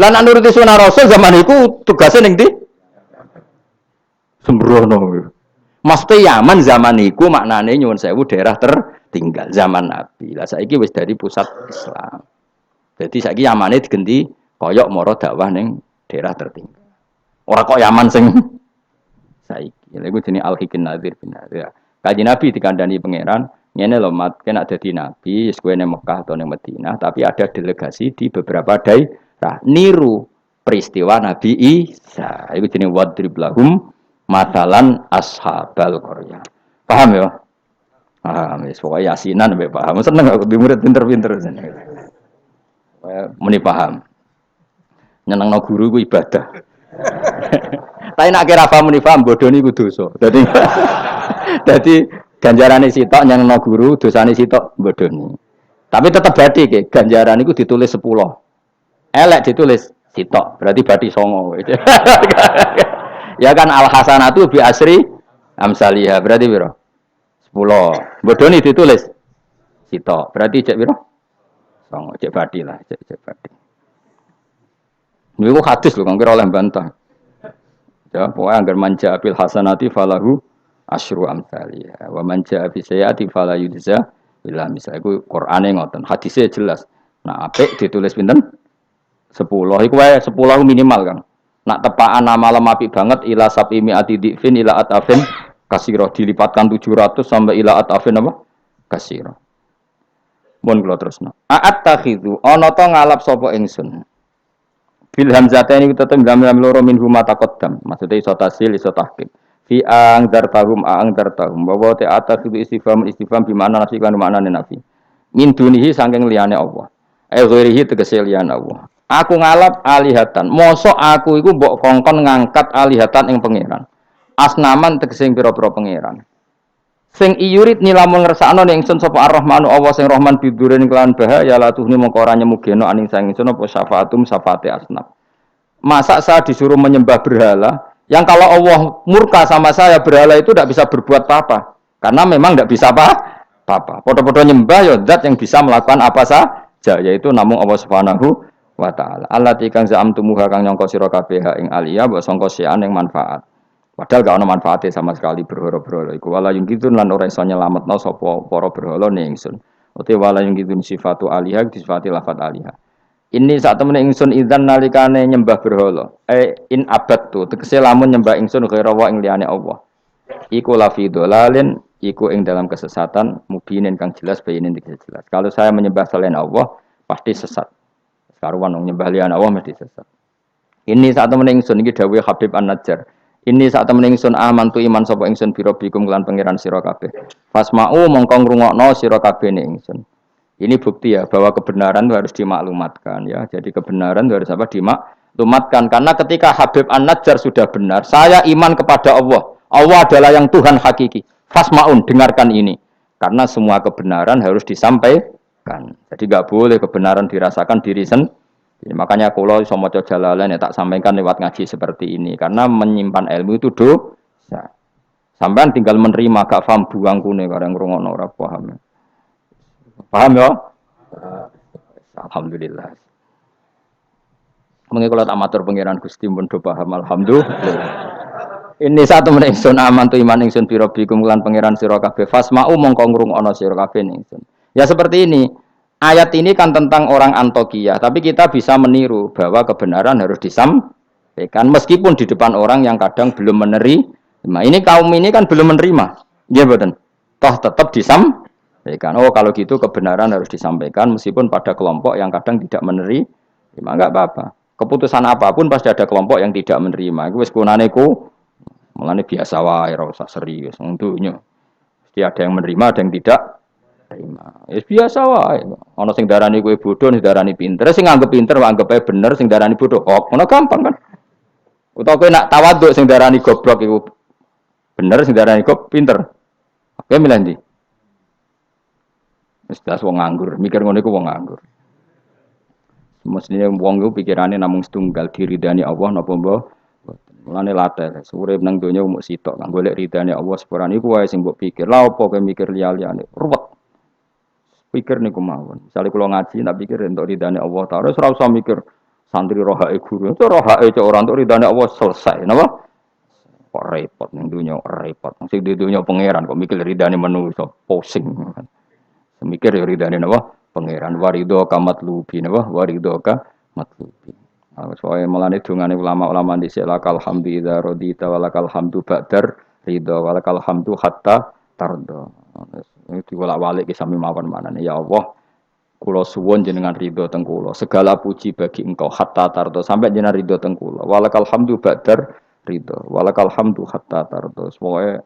Lah nek nuruti sunah Rasul zaman iku tugasnya ning ndi? Sembrono. Maksudnya Yaman zaman itu maknanya nyuwun sewu daerah tertinggal zaman Nabi. Lah saiki wis dari pusat Islam. Jadi saiki Yamane digenti koyok moro dakwah ning daerah tertinggal. Ora kok Yaman sing saiki. Lha iku jenenge Al-Hikin Nadzir bin Nadzir. Kanjeng Nabi dikandani pangeran, ngene lho mat, kena dadi nabi, wis kowe ning Mekah atau ning Madinah, tapi ada delegasi di beberapa daerah niru peristiwa Nabi Isa. Iku jenenge wadrib lahum matalan ashabal Qaryah. Paham ya? Paham. Pokoknya yasinan sampai paham. Seneng aku di murid pinter-pinter. Muni paham. Nyenengno guru ku ibadah. Tapi nak kira paham muni paham bodoh niku dosa. Dadi ganjarane sitok nyenengno guru, dosane sitok bodoni. Tapi tetap berarti ke ganjaran niku ditulis 10. Elek ditulis sitok, berarti bati 9. Ya kan al hasanatu bi asri amsalihah berarti piro? 10. Bodoni ditulis sitok. Berarti cek piro? 9. Cek badi lah, cek badi. Niku hadis lho kang kira oleh bantah. Ya, pokoknya anggar manja bil hasanati falahu asyru amsalihah. Wa manja bi sayyiati fala yujza illa misal. Iku Qur'ane ngoten. Hadisnya jelas. Nah, apik ditulis pinten? 10. Iku wae 10 minimal, Kang. Nak tepaan malam apik banget ila sabimi atidifin ila atafin kasiro dilipatkan 700 sampai ila atafin apa? Kasiro. Mun kula terusno. A'at takhidu ana ta ngalap sapa ingsun. Bil hamzataini tetep gambar loro min huma taqaddam. Maksude iso tasil iso tahqiq. Fi ang dartahum bahwa te atakhidu istifham bi makna nafi kan maknane nafi. Min dunihi saking liyane Allah. Ghairihi tegese liyane Allah. Aku ngalap alihatan. Mosok aku iku mbok kongkon ngangkat alihatan ing pangeran. Asnaman tegese pira-pira pangeran. Sing iyurit nilamun ngersakno ning ingsun sapa Ar-Rahmanu Allah sing Rahman bidurin kelan bahaya la tuhni mongko ora nyemugeno aning sang ingsun apa syafaatum syafaate asnab. Masa saya disuruh menyembah berhala yang kalau Allah murka sama saya berhala itu tidak bisa berbuat apa-apa. Karena memang tidak bisa apa-apa. Podo-podo nyembah ya zat yang bisa melakukan apa saja yaitu namung Allah Subhanahu wa ta'ala. Allati kang za'amtumuha kang nyangka sira kabeh ing aliyah mbok sangka sian ing manfaat. Padahal gak ana manfaate sama sekali berhala-berhala iku. Wala yung kitun lan ora iso nyelametno sapa para berhala ning ingsun. Uti wala yung kitun sifatu alihah disifati lafat alihah. Ini saat temen ingsun idzan nalikane nyembah berhala. In abadtu tegese lamun nyembah ingsun ghaira wa ing liyane Allah. Iku lafi dolalin iku ing dalam kesesatan mubinin kang jelas bayinin jelas. Kalau saya menyembah selain Allah pasti sesat. Karuan wong nyembah liyane Allah mesti sesat. Ini saat temen ingsun iki dawuh Habib An-Najjar. Ini saat temen ingsun amantu iman sapa ingsun biro bikum kelan pangeran sira kabeh. Fasma'u mongko ngrungokno sira kabeh ning ingsun. Ini bukti ya bahwa kebenaran itu harus dimaklumatkan ya. Jadi kebenaran itu harus apa? Dimaklumatkan karena ketika Habib An-Najjar sudah benar, saya iman kepada Allah. Allah adalah yang Tuhan hakiki. Fasma'un dengarkan ini. Karena semua kebenaran harus disampaikan. Jadi enggak boleh kebenaran dirasakan diri sendiri. Makanya kalau iso maca Jalalain ya tak sampaikan lewat ngaji seperti ini karena menyimpan ilmu itu dosa. Sampean tinggal menerima gak paham buang kune kareng ngrungokno ora paham. Paham ya? Alhamdulillah. Mengko kula tak matur pangeran Gusti pun do paham alhamdulillah. Ini satu meneh ingsun aman tu iman ingsun pira bikum lan pangeran sira kabeh fasma'u mongko ngrungokno sira kabeh ingsun. Ya seperti ini. Ayat ini kan tentang orang Antokiyah, tapi kita bisa meniru bahwa kebenaran harus disampaikan meskipun di depan orang yang kadang belum menerima. Ini kaum ini kan belum menerima, ya betul. Toh tetap disampaikan. sampaikan. Oh kalau gitu kebenaran harus disampaikan meskipun pada kelompok yang kadang tidak menerima, enggak apa-apa. Keputusan apapun pasti ada kelompok yang tidak menerima. Iku wis kunane ku mulane biasa wae ora usah serius. Untuknya mesti ada yang menerima, ada yang tidak menerima. Ya biasa wae. Ana sing darani kowe bodoh, sing darani pinter, sing nganggep pinter anggap ae bener, sing darani bodoh kok. Ngono gampang kan. Utawa kowe nak tawaduk sing darani goblok iku bener, sing darani kok pinter. Kowe milih ndi? Wis das wong nganggur, mikir ngono iku wong nganggur. Mestinya wong iku pikirane namung setunggal diridani Allah napa mbok. Mulane latih, urip nang donya mung sitok, kang golek ridane Allah sepurane iku wae sing mbok pikir. Lah opo kowe mikir liya-liyane? Ruwet. Pikir niku mawon. Misale kula ngaji nak pikir entuk ridane Allah Ta'ala, ora usah mikir santri rohae guru. Itu rohae cek ora entuk ridane Allah selesai, napa? Kok repot ning donya, repot. Sing di donya pangeran kok mikir ridane manusa, pusing. Semikir ya ridane napa? Pangeran warido kamat lubi napa? Warido ka matlubi. Soale melane dongane ulama-ulama dhisik lakal hamdu idza radita walakal hamdu ba'dar ridha walakal hamdu hatta tarda. Itu bolak-balik ke sami mawon manane ya Allah. Kula suwun jenengan ridho teng kula. Segala puji bagi Engkau hatta tarda sampai jenengan ridho teng kula. Walakal hamdu ba'dar ridha walakal hamdu hatta tarda. Pokoke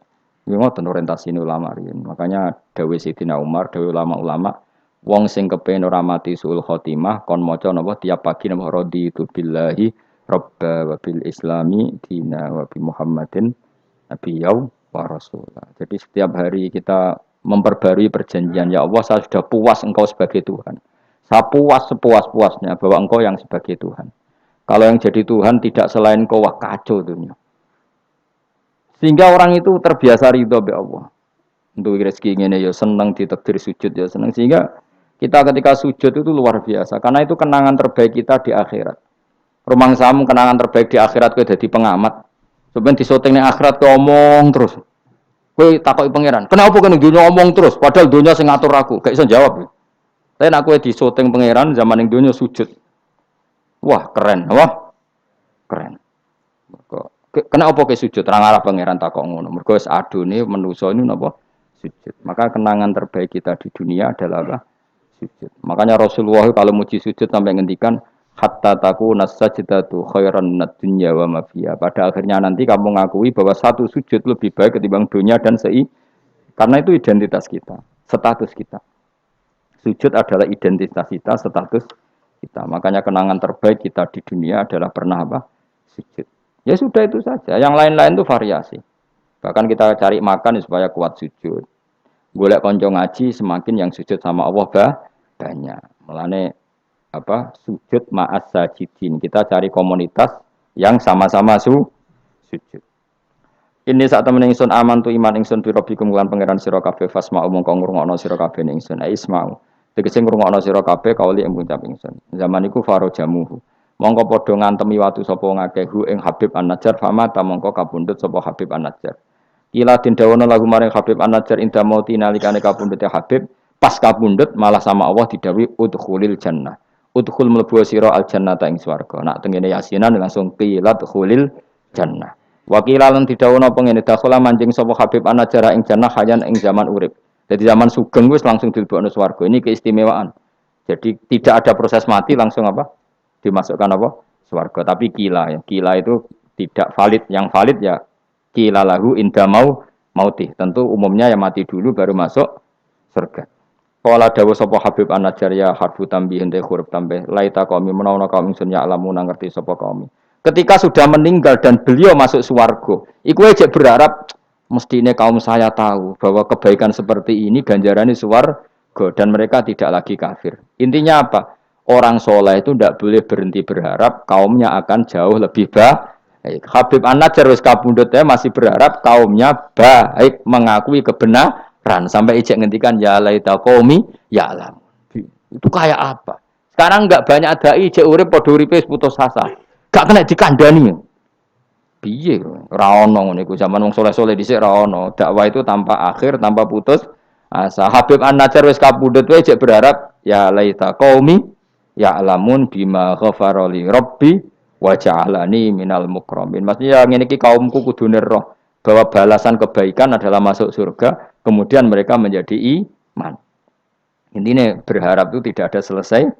yo ngoten orientasine ulama riyen. Makanya dawuh Sayyidina Umar, dawuh ulama-ulama wong sing kepen ora mati suul khotimah kon maca napa tiap pagi napa raditu billahi robba wa bil islami dina wa bi Muhammadin nabiyyu wa rasulah. Jadi setiap hari kita memperbarui perjanjian, ya Allah saya sudah puas Engkau sebagai Tuhan. Saya puas sepuas-puasnya bahwa Engkau yang sebagai Tuhan. Kalau yang jadi Tuhan tidak selain Engkau, wah kacau dunia. Sehingga orang itu terbiasa ridho be Allah. Untuk rezeki ngene ya seneng, ditakdir sujud ya seneng. Sehingga kita ketika sujud itu luar biasa. Karena itu kenangan terbaik kita di akhirat. Rumang samu kenangan terbaik di akhirat kowe dadi pengamat. Sampeyan disoting ning akhirat kowe omong terus. Kowe takoki pangeran, "Kenapa kowe ning dunya omong terus padahal dunya sing ngatur aku?" Gak iso jawab. Tapi nek kowe disoting pangeran zaman ning dunya sujud. Wah, keren. Wah. Keren. Kenapa kowe sujud? Terang arah pangeran takok ngono. Mergo wis adone manusa ini napa? Sujud. Maka kenangan terbaik kita di dunia adalah apa? Sujud. Makanya Rasulullah kalau muji sujud sampai ngendikan hatta takuna sajdatu khairan minad dunya wa ma fiha. Pada akhirnya nanti kamu ngakui bahwa satu sujud lebih baik ketimbang dunia dan karena itu identitas kita, status kita. Sujud adalah identitas kita, status kita. Makanya kenangan terbaik kita di dunia adalah pernah apa? Sujud. Ya sudah itu saja. Yang lain-lain itu variasi. Bahkan kita cari makan supaya kuat sujud. Golek konco ngaji semakin yang sujud sama Allah banyak. Mulane apa? Sujud ma'as sajidin. Kita cari komunitas yang sama-sama sujud. Ini saat temen ingsun aman tu iman ingsun bi rabbikum lan pangeran sira kabeh fasma'u mongko ngrungokno sira kabeh ingsun. Isma'u. Tegese ngrungokno sira kabeh kauli ing ngucap ingsun. Zaman iku faro jamuhu. Mongko padha ngantemi watu sapa ngakehu ing Habib An-Najjar fama ta mongko kapundhut sapa Habib An-Najjar. Ila den dawono lagu maring Habib An-Najjar inda mauti nalikane kapundhut Habib pas kapundhut malah sama Allah didhawuhi udkhulil jannah. Udkhul mlebu sira al jannata ing swarga. Nak tengene yasinan langsung qilat khulil jannah. Wa qila lan didhawuhna pengene dakhula manjing sapa Habib An-Najjar ing jannah hayan ing zaman urip. Jadi zaman sugeng wis langsung dilebokno swarga. Ini keistimewaan. Jadi tidak ada proses mati langsung apa? Dimasukkan apa? Swarga. Tapi kila ya. Kila itu tidak valid. Yang valid ya kila lahu inda mautih. Tentu umumnya yang mati dulu baru masuk surga. Qala dawu sapa Habib An-Najjar ya harfu tambihin te huruf tambah laita qaumi menawa kaum ingsun ya alamuna ngerti sapa kaum. Ketika sudah meninggal dan beliau masuk swarga, iku aja berharap mestine kaum saya tahu bahwa kebaikan seperti ini ganjarannya swarga dan mereka tidak lagi kafir. Intinya apa? Orang soleh itu tidak boleh berhenti berharap kaumnya akan jauh lebih baik. Habib An-Najjar wis kapundhutnya masih berharap kaumnya baik mengakui kebenaran sampai ijek ngendikan ya laita qaumi ya alam. Itu kayak apa? Sekarang enggak banyak dai ijek urip padha uripe putus asa. Gak kena dikandani. Piye ora ono ngene iku zaman wong soleh-soleh dhisik ora ono. Dakwah itu tanpa akhir, tanpa putus asa. Habib An-Najjar wis kapundhut wae ijek berharap ya laita qaumi ya'lamun bima ghafara li rabbi wa ja'alani minal mukramin. Maksudnya ngene iki kaumku kudu roh bahwa balasan kebaikan adalah masuk surga, kemudian mereka menjadi iman. Intinya berharap itu tidak ada selesainya.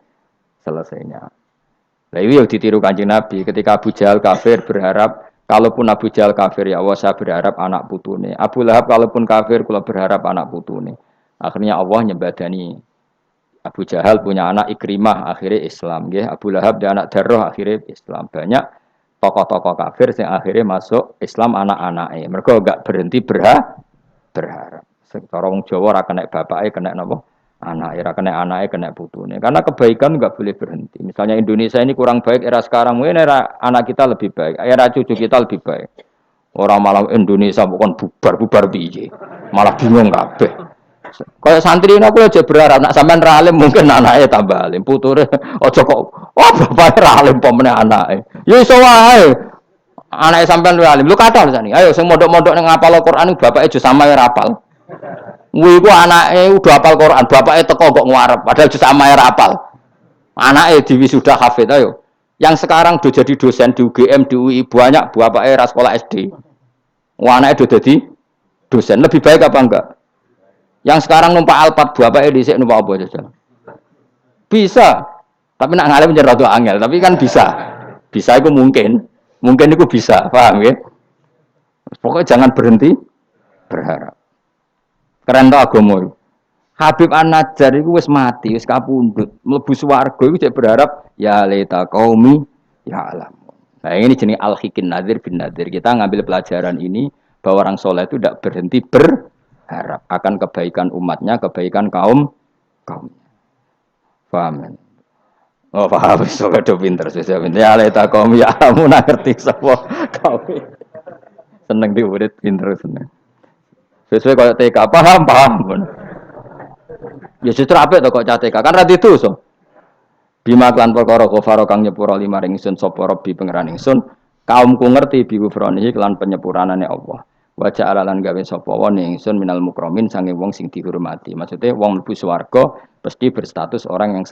Nah, ini yang ditiru Kanjeng Nabi ketika Abu Jahal kafir berharap kalaupun Abu Jahal kafir ya Allah saya berharap anak putune. Abu Lahab kalaupun kafir kula berharap anak putune. Akhirnya Allah nyembadani Abu Jahal punya anak Ikrimah akhirnya Islam nggih. Abu Lahab dia anak Darrah akhirnya Islam. Banyak tokoh-tokoh kafir yang akhirnya masuk Islam anak-anaknya. Mereka enggak berhenti berharap. Secara wong Jawa ora kena bapake kena napa? Anak era kena anaknya kena putune. Karena kebaikan enggak boleh berhenti. Misalnya Indonesia ini kurang baik era sekarang, mungkin era anak kita lebih baik, era cucu kita lebih baik. Orang malah Indonesia bukan bubar piye. Malah bingung kabeh. Kayak santri ini aku aja berharap nak sampean ra alim mungkin anaknya tambah alim, puture aja kok bapake ra alim pomene anake. Ya iso wae. Anake sampean lu alim, lu kata sani. Ayo sing mondok-mondok ning ngapal Al-Qur'an bapake aja sama ya rapal. Kuwi ku anake udah hafal Quran, bapake teko kok ngarep, padahal jus sama ya rapal. Anake diwisuda hafid ayo. Yang sekarang udah jadi dosen di UGM, di UI banyak bapake ra sekolah SD. Anake udah jadi dosen, lebih baik apa enggak? Yang sekarang numpak Alphard bapake dhisik numpak apa aja. Bisa. Tapi nak ngalim jeneng rada angel, tapi kan bisa. Bisa itu mungkin. Mungkin itu bisa, paham ya? Pokoknya jangan berhenti berharap. Keren tau agama. Habib An-Najjar itu wis mati, wis kapundhut. Mlebu swarga iku cek berharap ya laita qaumi ya alam. Nah, ini jenis al-hikin nadir bin nadir. Kita ngambil pelajaran ini bahwa orang soleh itu tidak berhenti berharap akan kebaikan umatnya, kebaikan kaum. Paham? Oh, paham. Soalnya do pinter, ya laita qaumi ya alam ngerti sapa kaum. Seneng diurit pinter seneng. Sesuai kalau TK paham. Ya justru apik to kok TK kan ra didosa. Bima klan perkara kafaro kang nyepuro limaring ingsun sapa Rabbi pangeran ingsun, kaumku ngerti bi kufranihi klan penyepuranane Allah. Wa ja'ala lan gawe sapa wong ingsun minal mukramin sange wong sing dihormati. Maksudnya wong mlebu swarga mesti berstatus orang yang